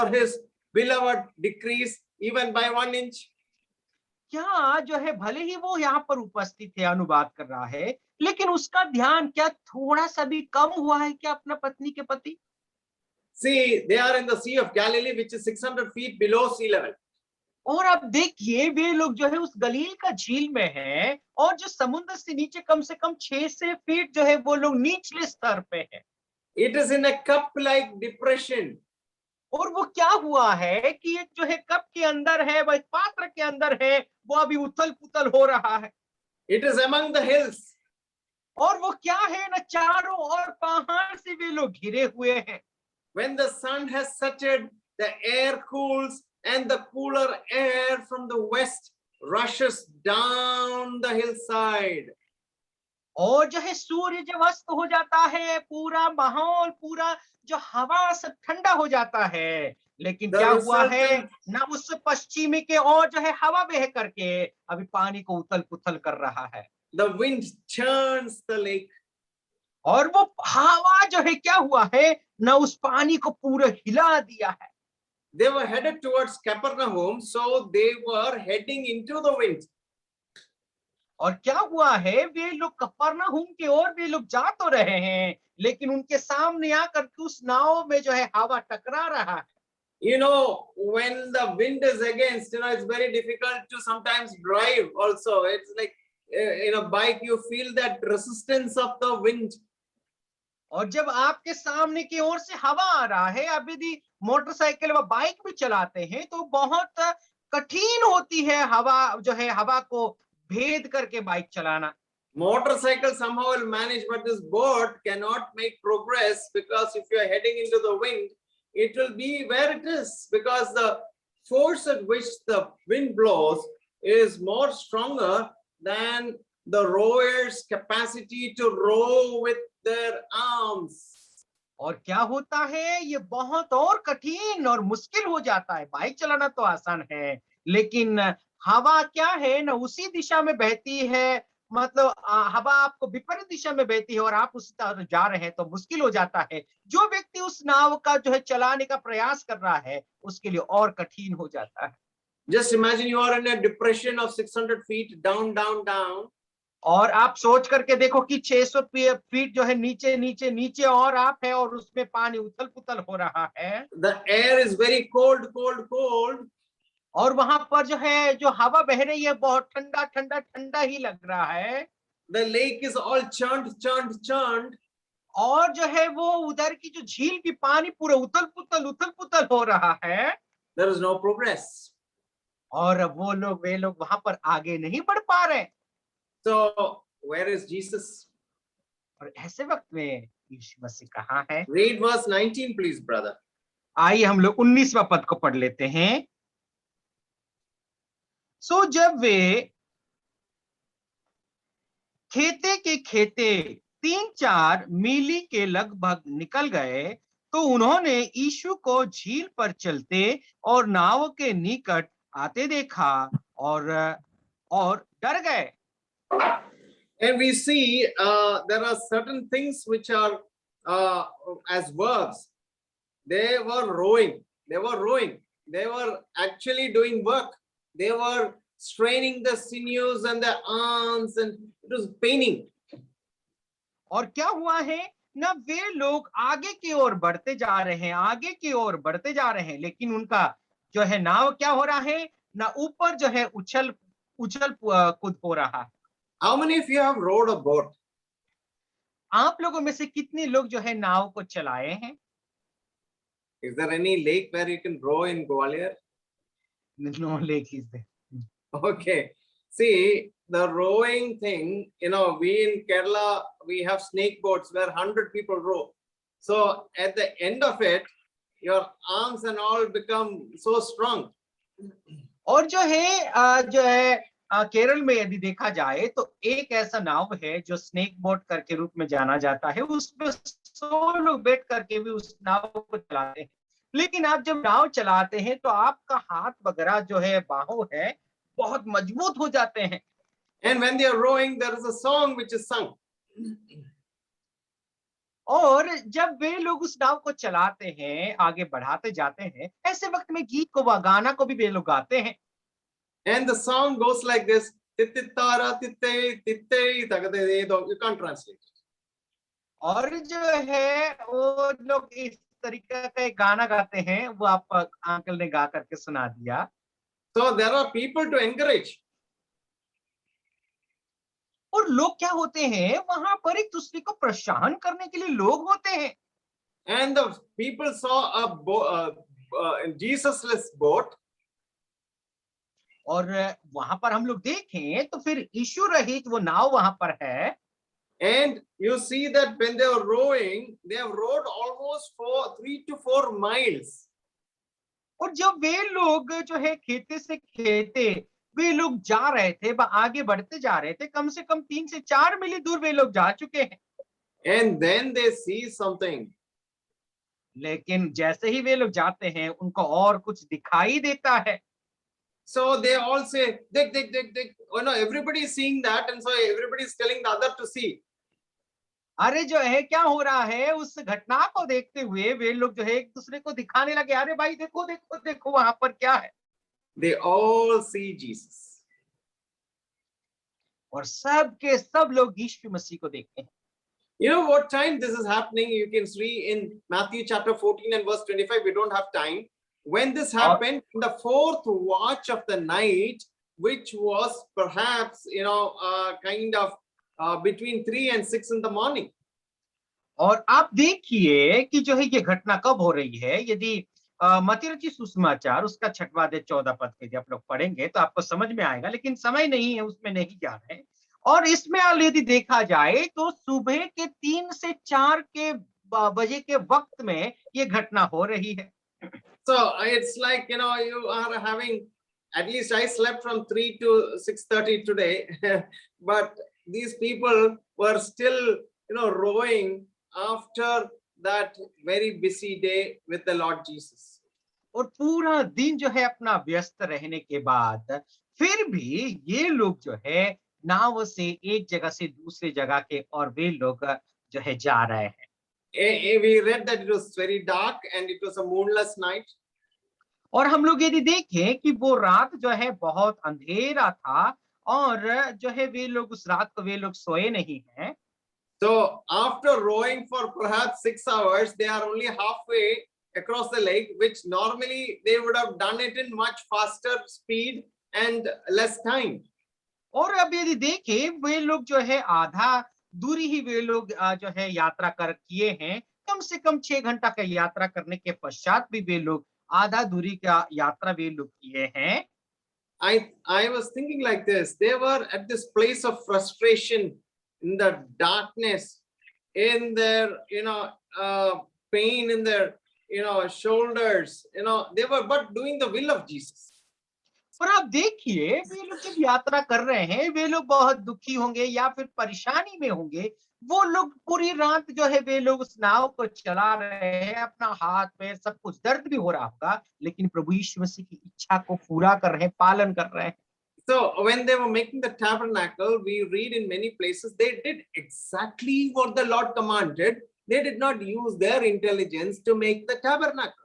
his beloved decrease even by 1 inch? क्या जो है भले ही वो यहाँ पर उपस्थित है, अनुवाद कर रहा है, लेकिन उसका ध्यान क्या थोड़ा सा भी कम हुआ है क्या अपना पत्नी के प्रति? See, they are in the Sea of Galilee, which is 600 feet below sea level. और अब देखिए वे लोग जो है उस गलील का झील में हैं, और जो समुद्र से नीचे कम से कम 600 फीट जो है वो लोग निचले स्तर पे हैं। It is in a cup-like depression. और वो क्या हुआ है कि एक जो है कप के अंदर है, वह पात्र के अंदर है, वो अभी उथल पुथल हो रहा है। It is among the hills. और वो क्या है ना, चारों ओर पहाड़ से वे लोग घिरे हुए हैं। When the sun has settled, the air cools and the cooler air from the west rushes down the hillside. और जो है सूर्य जब अस्त हो जाता है, पूरा माहौल, पूरा जो हवा सब ठंडा हो जाता है, लेकिन क्या हुआ है ना, उस पश्चिमी के और जो है हवा बह करके अभी पानी को उथल पुथल कर रहा है। The wind churns the lake. और वो हवा जो है क्या हुआ है ना, उस पानी को पूरा हिला दिया है। They were headed towards Capernaum, so they were heading into the wind. और क्या हुआ है, वे लोग कफरनहूम की ओर वे लोग जा तो रहे हैं, लेकिन उनके सामने आकर के उस नाव में जो है हवा टकरा रहा है। You know, when the wind is against, it's very difficult to sometimes drive also. It's like in a bike, you feel that resistance of the wind. और जब आपके सामने की ओर से हवा आ रहा है, आप यदि मोटरसाइकिल व बाइक भी चलाते हैं तो बहुत कठिन होती है हवा जो है हवा को भेद करके बाइक चलाना। Motorcycle somehow will manage, but this boat cannot make progress, because if you are heading into the wind, it will be where it is, because the force at which the wind blows is more stronger than the rower's capacity to row with their arms. और क्या होता है, ये बहुत और कठिन और मुश्किल हो जाता है। बाइक चलाना तो आसान है, लेकिन हवा क्या है ना उसी दिशा में बहती है, मतलब हवा आपको विपरीत दिशा में बहती है और आप उस तरफ जा रहे हैं तो मुश्किल हो जाता है। जो व्यक्ति उस नाव का जो है चलाने का प्रयास कर रहा है उसके लिए और कठिन हो जाता है। Just imagine you are in a depression of 600 feet down, down, down. और आप सोच करके देखो कि 600 फीट जो है नीचे नीचे नीचे और आप है और उसमें पानी उथल पुथल हो रहा है। The air is very cold, cold, cold. और वहां पर जो है जो हवा बह रही है बहुत ठंडा ठंडा ठंडा ही लग रहा है। The lake is all churned, churned, churned. और जो है वो उधर की जो झील की पानी पूरा उथल पुथल हो रहा है। There is no progress. और वे लोग वहां पर आगे नहीं बढ़ पा रहे। So where is Jesus? और ऐसे वक्त में यीशु मसीह कहाँ है? Read verse 19, please, brother. आइए हम लोग 19वां पद को पढ़ लेते हैं। सो जब वे खेते 3-4 मीली के लगभग निकल गए तो उन्होंने यीशु को झील पर चलते और नाव के निकट आते देखा और डर गए। And we see there are certain things which are as verbs. They were rowing. They were actually doing work. They were straining the sinews and the arms, and it was paining. और क्या हुआ है ना, वे लोग आगे की ओर बढ़ते जा रहे हैं, लेकिन उनका जो है नाव क्या हो रहा है ना, ऊपर जो है उछल कूद हो रहा है। How many of you have rowed a boat? आप लोगों में से कितने लोग जो है नाव को चलाए हैं? Is there any lake where you can row in Gwalior? No lake is there. Okay. See, the rowing thing, we in Kerala, we have snake boats where 100 people row. So at the end of it, your arms and all become so strong. और जो है केरल में यदि देखा जाए तो एक ऐसा नाव है जो स्नेक बोट करके रूप में जाना जाता है, उसमें 100 लोग बैठ करके भी उस नाव को चलाते हैं। लेकिन आप जब नाव चलाते हैं तो आपका हाथ वगैरह जो है बाहों है बहुत मजबूत हो जाते हैं। And when they are rowing, there is a song which is sung. और जब वे लोग उस नाव को चलाते हैं, आगे बढ़ाते जाते हैं, ऐसे वक्त में गीत को व गाना को भी वे लोग गाते हैं। And the song goes like this. Tittara titte titte tagade. You can't translate. और जो है वो लोग इस तरीके का एक गाना गाते हैं, वो आप अंकल ने गा करके सुना दिया। So there are people to encourage. और लोग क्या होते हैं, वहां पर एक दूसरे को प्रोत्साहन करने के लिए लोग होते हैं। And the people saw a Jesus-less boat. और वहां पर हम लोग देखें तो फिर यीशु रहित वो नाव वहां पर है। And you see that when they are rowing, they have rowed almost 3 to 4 miles. और जब वे लोग जो है खेते से खेते वे लोग जा रहे थे, आगे बढ़ते जा रहे थे, कम से कम 3 से 4 मील दूर वे लोग जा चुके हैं। And then they see something. लेकिन जैसे ही वे लोग जाते हैं उनको और कुछ दिखाई देता है। So they all say, "Dik, dik, dik, dik." Oh no, everybody is seeing that, and so everybody is telling the other to see. अरे जो है क्या हो रहा है, उस घटना को देखते हुए वे लोग जो है एक दूसरे को दिखाने लगे, अरे भाई देखो देखो देखो वहां पर क्या है। They all see Jesus. और सब के सब लोग यीशु मसीह को देखते हैं। You know what time this is happening? You can see in Matthew chapter 14 and verse 25. We don't have time. When this happened, in the 4th watch of the night, which was perhaps, kind of between 3 and 6 in the morning. और आप देखिए कि जो है ये घटना कब हो रही है। यदि मत्ती रचित सुसमाचार उसका 6वां अध्याय 14 पद के यदि आप लोग पढ़ेंगे तो आपको समझ में आएगा, लेकिन समय नहीं है, उसमें नहीं जा रहे हैं। और इसमें यदि देखा जाए तो सुबह के 3 से 4 के बजे के वक्त में ये घटना हो रही है। So it's like, you are having, at least I slept from 3 to 6:30 today, but these people were still, rowing after that very busy day with the Lord Jesus. और पूरा दिन जो है अपना व्यस्त रहने के बाद फिर भी ये लोग जो है नाव से एक जगह से दूसरी जगह के और वे लोग जो है जा रहे हैं। We read that it was very dark and it was a moonless night. और हम लोग यदि देखें कि वो रात जो है बहुत अंधेरा था और जो है वे लोग उस रात को वे लोग सोए नहीं हैं। So after rowing for perhaps 6 hours, they are only halfway across the lake, which normally they would have done it in much faster speed and less time. और अब यदि देखें वे लोग जो है आधा दूरी ही वे लोग जो है यात्रा कर किए हैं। कम से कम 6 घंटा का यात्रा करने के पश्चात भी वे लोग आधा दूरी का यात्रा वे लोग किए हैं। I was thinking like this. They were at this place of frustration in the darkness, in their, pain in their, shoulders, they were but doing the will of Jesus. और आप देखिए वे लोग जब यात्रा कर रहे हैं वे लोग बहुत दुखी होंगे या फिर परेशानी में होंगे। वो लोग पूरी रात जो है वे लोग उस नाव को चला रहे हैं, अपना हाथ पैर सब कुछ दर्द भी हो रहा होगा, लेकिन प्रभु यीशु मसीह की इच्छा को पूरा कर रहे हैं, पालन कर रहे हैं। So when they were making the tabernacle, we read in many places, they did exactly what the Lord commanded. They did not use their intelligence to make the tabernacle.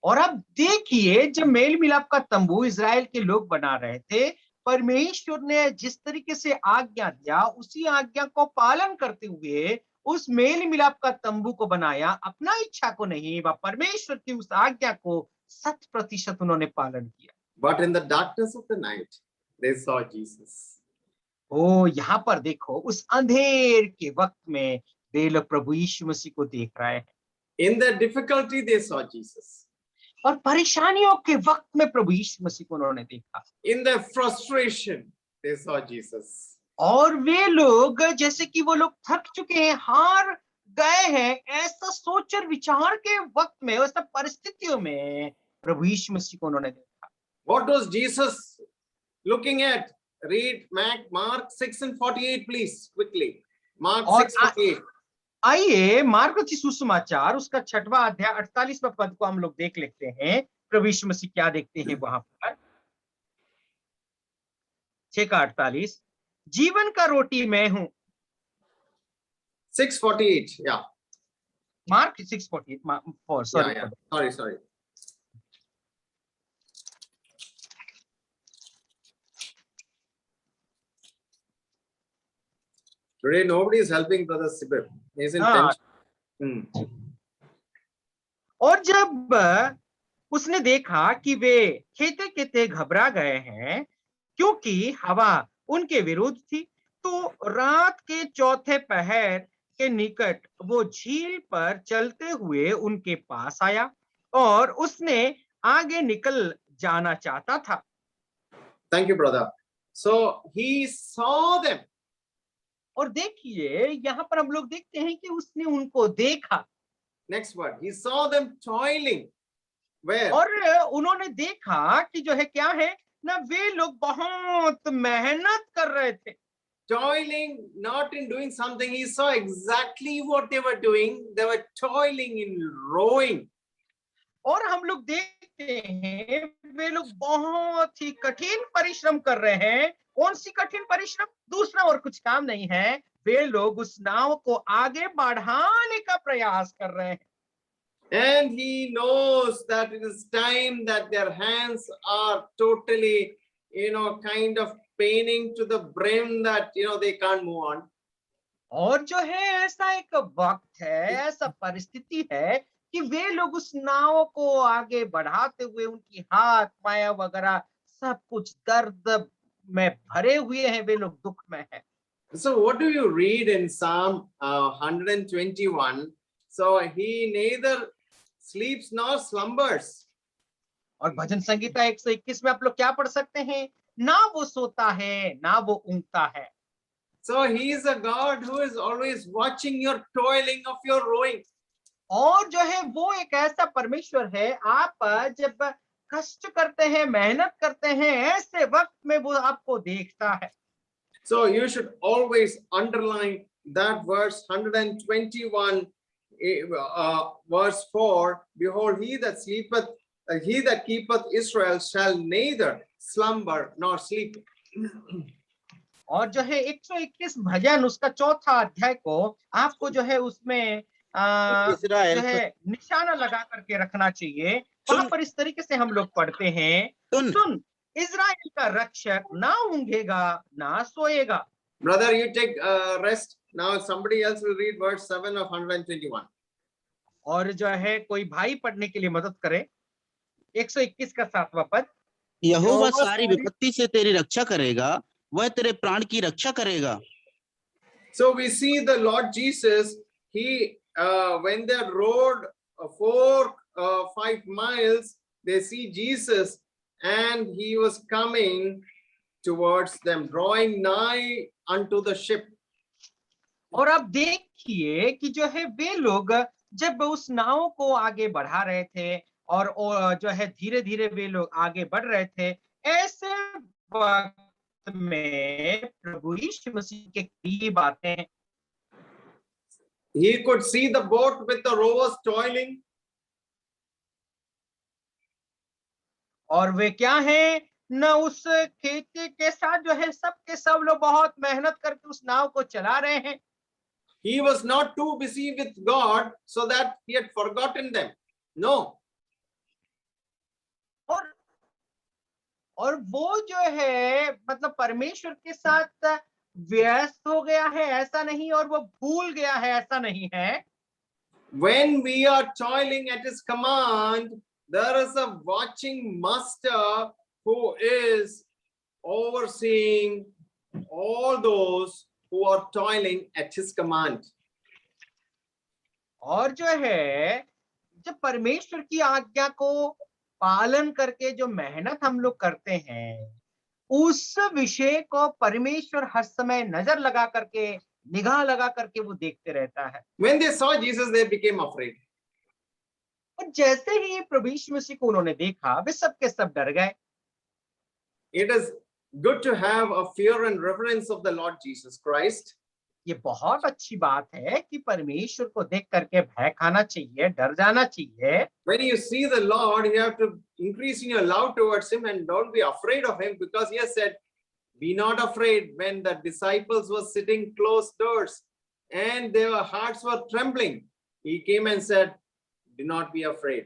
और अब देखिए जब मेल मिलाप का तंबू इजराइल के लोग बना रहे थे, परमेश्वर ने जिस तरीके से आज्ञा दिया उसी आज्ञा को पालन करते हुए उस मेल मिलाप का तंबू को बनाया। अपना इच्छा को नहीं, वह परमेश्वर की उस आज्ञा को 100% उन्होंने पालन किया। But in the darkness of the night, they saw Jesus. ओ यहाँ पर देखो उस अंधेर के वक्त में वे लोग प्रभु यीशु मसीह को देख रहे हैं। In the difficulty, they saw Jesus. और परेशानियों के वक्त में प्रभु यीशु मसीह को उन्होंने देखा। In the frustration, they saw Jesus. और वे लोग जैसे कि वो लोग थक चुके हैं, हार गए हैं, ऐसा सोच और विचार के वक्त में, ऐसा परिस्थितियों में प्रभु यीशु मसीह को उन्होंने देखा। What was Jesus looking at? Read Mark 6:48, please, quickly. Mark 6:48. आइए मार्क रचित सुसमाचार उसका 6वां अध्याय 48वां पद को हम लोग देख लेते हैं। प्रभु यीशु मसीह क्या देखते हैं वहां पर। 6:48, जीवन का रोटी मैं हूं। 6:48, yeah. Mark 6:48, sorry Yeah. Sorry. Today nobody is helping Brother Sibir. He's in tension. और जब उसने देखा कि वे खेते खेते घबरा गए हैं क्योंकि हवा उनके विरुद्ध थी, तो रात के चौथे पहर के निकट वो झील पर चलते हुए उनके पास आया और उसने आगे निकल जाना चाहता था। Thank you, brother. So he saw them. और देखिए यहाँ पर हम लोग देखते हैं कि उसने उनको देखा। Next word. He saw them toiling. Where? और उन्होंने देखा कि जो है क्या है ना, वे लोग बहुत मेहनत कर रहे थे। Toiling, not in doing something. He saw exactly what they were doing. They were toiling in rowing. और हम लोग देखते हैं वे लोग बहुत ही कठिन परिश्रम कर रहे हैं। कौन सी कठिन परिश्रम? दूसरा और कुछ काम नहीं है, वे लोग उस नाव को आगे बढ़ाने का प्रयास कर रहे हैं। And he knows that it is time that their hands are totally, kind of paining to the brim that, they can't move on. और जो है ऐसा एक वक्त है, ऐसा परिस्थिति है कि वे लोग उस नाव को आगे बढ़ाते हुए उनकी हाथ पांव वगैरह सब कुछ दर्द में भरे हुए हैं, वे लोग दुख में हैं। So what do you read in Psalm 121? So he neither sleeps nor slumbers. और भजन संगीता 121 में आप लोग क्या पढ़ सकते हैं? ना वो सोता है ना वो ऊँघता है। So he is a God who is always watching your toiling of your rowing. और जो है वो एक ऐसा परमेश्वर है, आप जब कष्ट करते हैं, मेहनत करते हैं, ऐसे वक्त में वो आपको देखता है। So you should always underline that verse 121, verse 4. Behold, he that keepeth Israel shall neither slumber nor sleep. और जो है 121 भजन उसका 4था अध्याय को आपको जो है उसमें जो इस्राएल है निशाना लगा करके रखना चाहिए। वहां पर इस तरीके से हम लोग पढ़ते हैं, सुन इस्राएल का रक्षक ना ऊँघेगा ना सोएगा। Brother, you take rest. Now somebody else will read verse 7 of 121. और जो है कोई भाई पढ़ने के लिए मदद करे 121 का 7वां पद। यहोवा सारी विपत्ति से तेरी रक्षा करेगा, वह तेरे प्राण की रक्षा करेगा। So we see the Lord Jesus, he when they rode 4-5 miles, they see Jesus and he was coming towards them, drawing nigh unto the ship. और अब देखिए कि जो है वे लोग जब उस नाव को आगे बढ़ा रहे थे और जो है धीरे धीरे वे लोग आगे बढ़ रहे थे, ऐसे वक्त में प्रभु यीशु मसीह के करीब आते हैं। He could see the boat with the rowers toiling. और वे क्या हैं न उस खेती के साथ जो है सब के सब लोग बहुत मेहनत करके उस नाव को चला रहे हैं। He was not too busy with God so that he had forgotten them. No. और वो जो है मतलब परमेश्वर के साथ व्यस्त हो गया है ऐसा नहीं, और वो भूल गया है ऐसा नहीं है। When we are toiling at his command, there is a watching master who is overseeing all those who are toiling at his command. और जो है जब परमेश्वर की आज्ञा को पालन करके जो मेहनत हम लोग करते हैं, उस विषय को परमेश्वर हर समय नजर लगा करके निगाह लगा करके वो देखते रहता है। When they saw Jesus, they became afraid. और जैसे ही प्रभु यीशु मसीह को उन्होंने देखा वे सब के सब डर गए। It is good to have a fear and reverence of the Lord Jesus Christ. ये बहुत अच्छी बात है कि परमेश्वर को देख करके भय खाना चाहिए, डर जाना चाहिए। When you see the Lord, you have to increase in your love towards him and don't be afraid of him, because he has said, be not afraid. When the disciples were sitting closed doors and their hearts were trembling, he came and said, do not be afraid.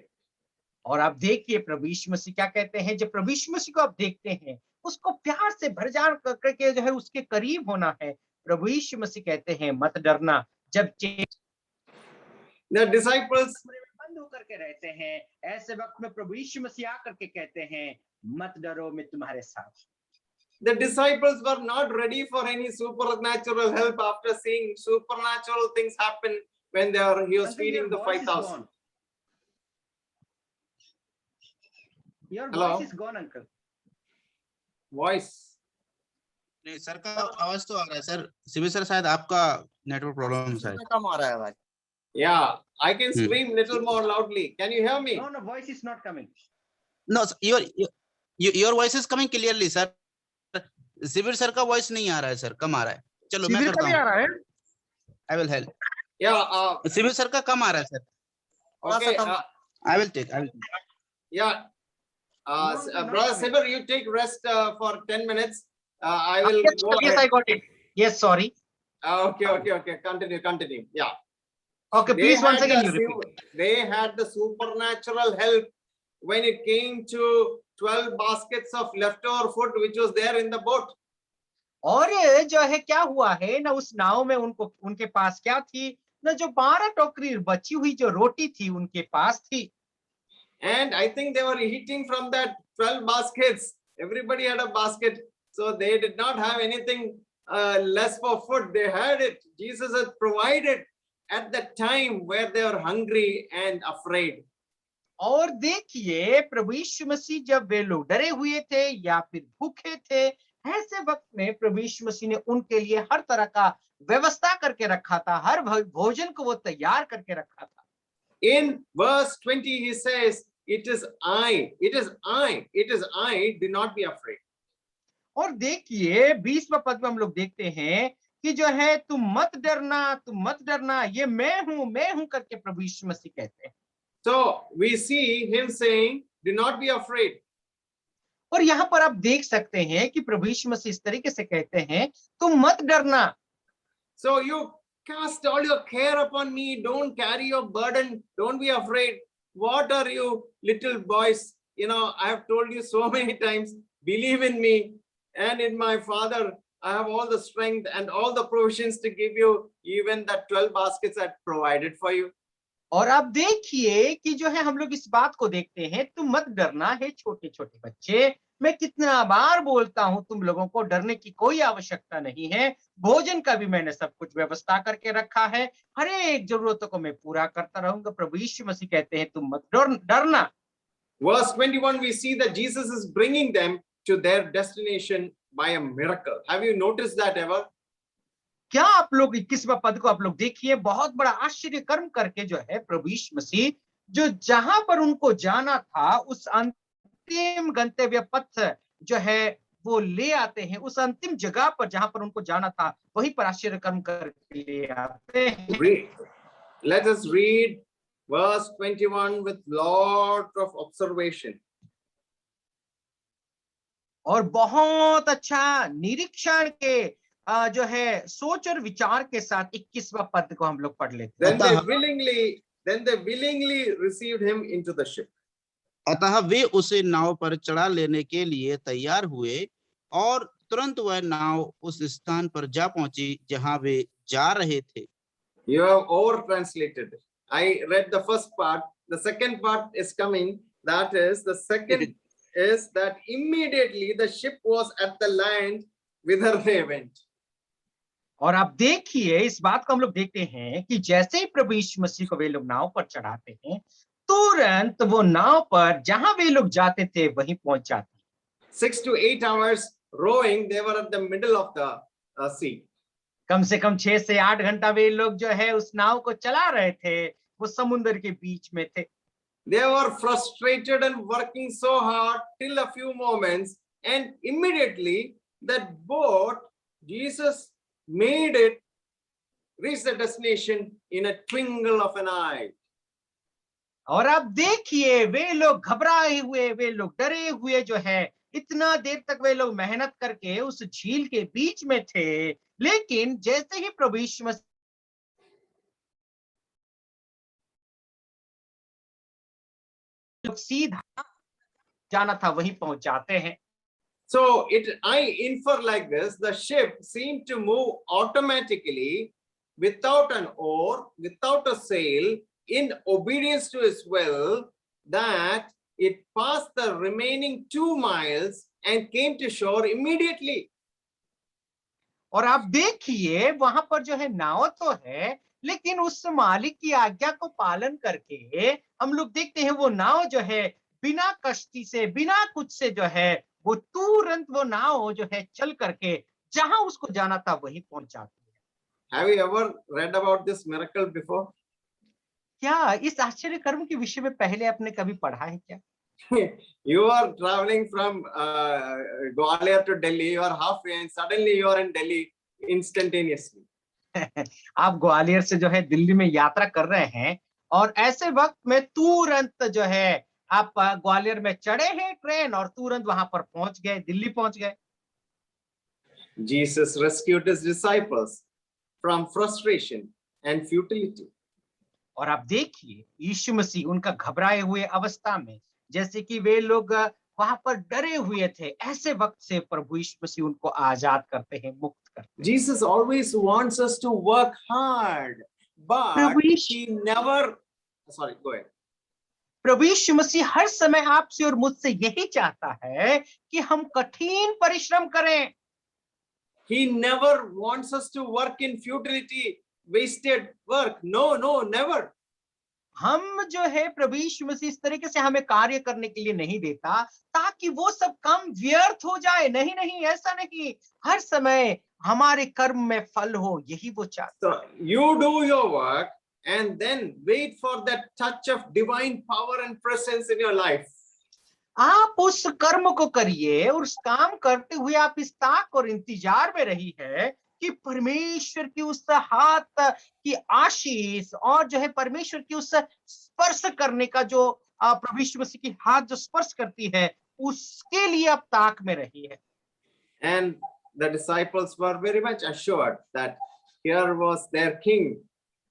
और आप देखिए प्रभु यीशु मसीह क्या कहते हैं, जब प्रभु यीशु मसीह को आप देखते हैं उसको प्यार से भर जान करके जो है उसके करीब होना है। प्रभु यीशु मसीह कहते हैं मत डरना। जब The disciples बंद होकर के रहते हैं, ऐसे वक्त में प्रभु यीशु मसीह आकर के कहते हैं मत डरो मैं तुम्हारे साथ। The disciples were not ready for any supernatural help after seeing supernatural things happen when he was feeding the 5,000. Your Hello? voice is gone, uncle. Voice. नहीं सर का आवाज तो आ रहा है सर। शिविर सर शायद आपका नेटवर्क प्रॉब्लम शायद कम आ रहा है आवाज। Yeah, I can scream little more loudly. Can you hear me? No, voice is not coming. No, your voice is coming clearly sir. शिविर सर का वॉइस नहीं आ रहा है सर, कम आ रहा है। चलो मैं करता हूँ। I will help. Yeah. शिविर सर का कम आ रहा है sir. Okay. I will take. Yeah. Brother Sibir, you take rest for 10 minutes. I will Yes, go yes, ahead. I got it. Yes, sorry. Okay. Continue. Yeah. Okay, They please once had again you the repeat. They had the supernatural help when it came to 12 baskets of leftover food which was there in the boat. और जो है क्या हुआ है ना उस नाव में उनके पास क्या थी ना, जो 12 टोकरी बची हुई जो रोटी थी उनके पास थी। And I think they were eating from that 12 baskets. Everybody had a basket, so they did not have anything less for food. They had it. Jesus had provided at the time where they were hungry and afraid. और देखिए प्रभु यीशु मसीह जब वे लोग डरे हुए थे या फिर भूखे थे, ऐसे वक्त में प्रभु यीशु मसीह ने उनके लिए हर तरह का व्यवस्था करके रखा था, हर भोजन को वो तैयार करके रखा था। In verse 20, he says, it is I, it is I, it is I, do not be afraid. और देखिए 20वां पद में हम लोग देखते हैं कि जो है तुम मत डरना, ये मैं हूं करके प्रभु यीशु मसीह कहते हैं। So we see him saying, do not be afraid. और यहाँ पर आप देख सकते हैं कि प्रभु यीशु मसीह इस तरीके से कहते हैं, तुम मत डरना। So you cast all your care upon me, don't carry your burden, don't be afraid. What are you little boys? You know, I have told you so many times, believe in me and in my Father. I have all the strength and all the provisions to give you, even the 12 baskets I provided for you. और आप देखिए कि जो है हम लोग इस बात को देखते हैं, तुम मत डरना है छोटे छोटे बच्चे, मैं कितना बार बोलता हूं तुम लोगों को डरने की कोई आवश्यकता नहीं है, भोजन का भी मैंने सब कुछ व्यवस्था करके रखा है, हर एक जरूरतों को मैं पूरा करता रहूंगा। प्रभु यीशु मसीह कहते हैं तुम मत डरना। Verse 21, we see that Jesus is bringing them to their destination by a miracle. Have you noticed that ever? क्या आप लोग 21वां पद को आप लोग देखिए, बहुत बड़ा आश्चर्य कर्म करके जो है प्रभु यीशु मसीह जो जहां पर उनको जाना था उस अंतिम गंतव्य पथ जो है वो ले आते हैं, उस अंतिम जगह पर जहां पर उनको जाना था वहीं पर आश्चर्य कर्म करके ले आते हैं। Let us read verse 21 with lot of observation. और बहुत अच्छा निरीक्षण के जो है सोच और विचार के साथ 21वां पद को हम लोग पढ़ लेते हैं। Then they willingly received him into the ship. अतः वे उसे नाव पर चढ़ा लेने के लिए तैयार हुए और तुरंत वह नाव उस स्थान पर जा पहुंची जहां वे जा रहे थे। You have over translated. I read the first part. The second part is coming. That is, the second is that immediately the ship was at the land whither they went. और आप देखिए इस बात को हम लोग देखते हैं कि जैसे ही प्रभु यीशु मसीह को वे लोग नाव पर चढ़ाते हैं, तुरंत वो नाव पर जहां वे लोग जाते थे वहीं पहुंच जाते हैं। 6 to 8 hours rowing, they were at the middle of the sea. कम से कम 6 से 8 घंटा वे लोग जो है उस नाव को चला रहे थे, वो समुद्र के बीच में थे। They were frustrated and working so hard till a few moments, and immediately that boat, Jesus made it reach the destination in a twinkle of an eye. और आप देखिए वे लोग घबराए हुए, वे लोग डरे हुए जो है इतना देर तक वे लोग मेहनत करके उस झील के बीच में थे, लेकिन जैसे ही प्रभु यीशु मसीह सीधा जाना था वहीं पहुंच जाते हैं। So I infer like this: the ship seemed to move automatically, without an oar, without a sail, in obedience to his will, that it passed the remaining 2 miles and came to shore immediately. और आप देखिए वहां पर जो है नाव तो है, लेकिन उस मालिक की आज्ञा को पालन करके हम लोग देखते हैं वो नाव जो है बिना कश्ती से, बिना कुछ से जो है वो तुरंत वो नाव जो है चल करके जहां उसको जाना था वहीं पहुंच जाती है। Have you ever read about this miracle before? क्या इस आश्चर्य कर्म के विषय में पहले आपने कभी पढ़ा है क्या? You are traveling from Gwalior to Delhi, you are halfway and suddenly you are in Delhi instantaneously. आप ग्वालियर से जो है दिल्ली में यात्रा कर रहे हैं और ऐसे वक्त में तुरंत जो है आप ग्वालियर में चढ़े हैं ट्रेन और तुरंत वहां पर पहुंच गए, दिल्ली पहुंच गए। Jesus rescued his disciples from frustration and futility. और आप देखिए यीशु मसीह उनका घबराए हुए अवस्था में, जैसे कि वे लोग वहां पर डरे हुए थे, ऐसे वक्त से प्रभु यीशु मसीह उनको आजाद करते हैं, मुक्त करते हैं। Jesus always wants us to work hard, but he never, sorry, go ahead. प्रभु यीशु मसीह हर समय आपसे और मुझसे यही चाहता है कि हम कठिन परिश्रम करें। He never wants us to work in futility, wasted work. No, no, never. हम जो है प्रभु यीशु मसीह इस तरीके से हमें कार्य करने के लिए नहीं देता ताकि वो सब काम व्यर्थ हो जाए। नहीं नहीं, ऐसा नहीं। हर समय हमारे कर्म में फल हो, यही वो चाहता है। So you do your work and then wait for that touch of divine power and presence in your life. आप उस कर्म को करिए और उस काम करते हुए आप इस ताक और इंतजार में रही है कि परमेश्वर की उस हाथ की आशीष और जो है परमेश्वर की उस स्पर्श करने का जो प्रभु यीशु मसीह की हाथ जो स्पर्श करती है, उसके लिए आप ताक में रही है। And the disciples were very much assured that here was their king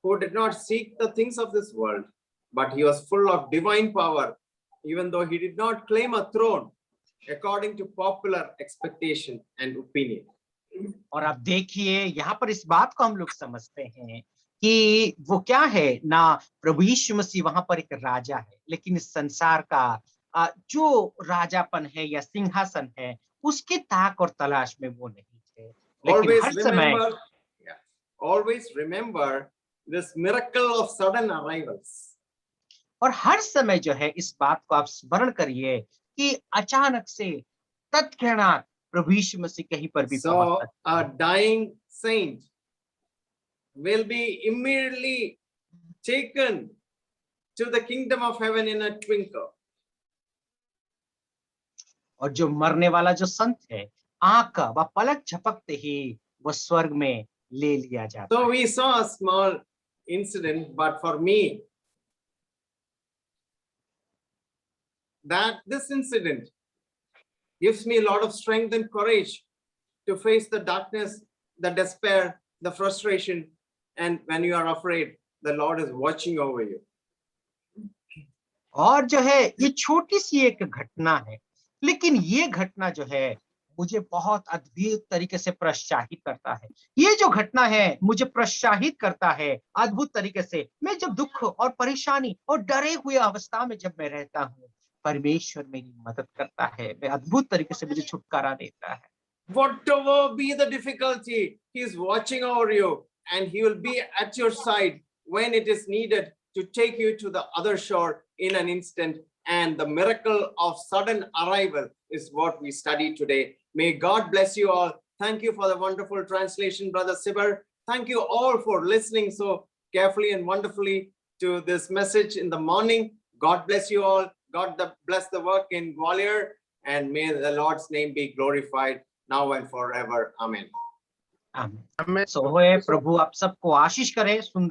who did not seek the things of this world, but he was full of divine power, even though he did not claim a throne according to popular expectation and opinion. और आप देखिए यहाँ पर इस बात को हम लोग समझते हैं कि वो क्या है ना, प्रभु यीशु मसीह वहां पर एक राजा है, लेकिन इस संसार का जो राजापन है या सिंहासन है उसके ताक और तलाश में वो नहीं थे। लेकिन हर समय Always remember this miracle of sudden arrivals. और हर समय जो है इस बात को आप स्मरण करिए कि अचानक से तत्क्षणात प्रभु यीशु मसीह कहीं पर भी So पहुंच सकते a हैं। dying saint will be immediately taken to the kingdom of heaven in a twinkle. और जो मरने वाला जो संत है, आंख व पलक झपकते ही वो स्वर्ग में ले लिया जाता So है। we saw a small incident, but for me, that this incident gives me a lot of strength and courage to face the darkness, the despair, the frustration, and when you are afraid, the Lord is watching over you. और जो है ये छोटी सी एक घटना है, लेकिन ये घटना जो है मुझे बहुत अद्भुत तरीके से प्रोत्साहित करता है। ये जो घटना है मुझे प्रोत्साहित करता है अद्भुत तरीके से। मैं जब दुख और परेशानी और डरे हुए अवस्था में जब मैं रहता हूँ, परमेश्वर मेरी मदद करता है, मैं अद्भुत तरीके से मुझे छुटकारा देता है। Whatever be the difficulty, He is watching over you and He will be at your side when it is needed to take you to the other shore in an instant. And the miracle of sudden arrival is what we study today. May God bless you all. Thank you for the wonderful translation, Brother Sibber. Thank you all for listening so carefully and wonderfully to this message in the morning. God bless you all. God bless the work in Gwalior, and may the Lord's name be glorified now and forever. Amen. आमीन। सो होए प्रभु आप सबको आशीष करे। सुंदर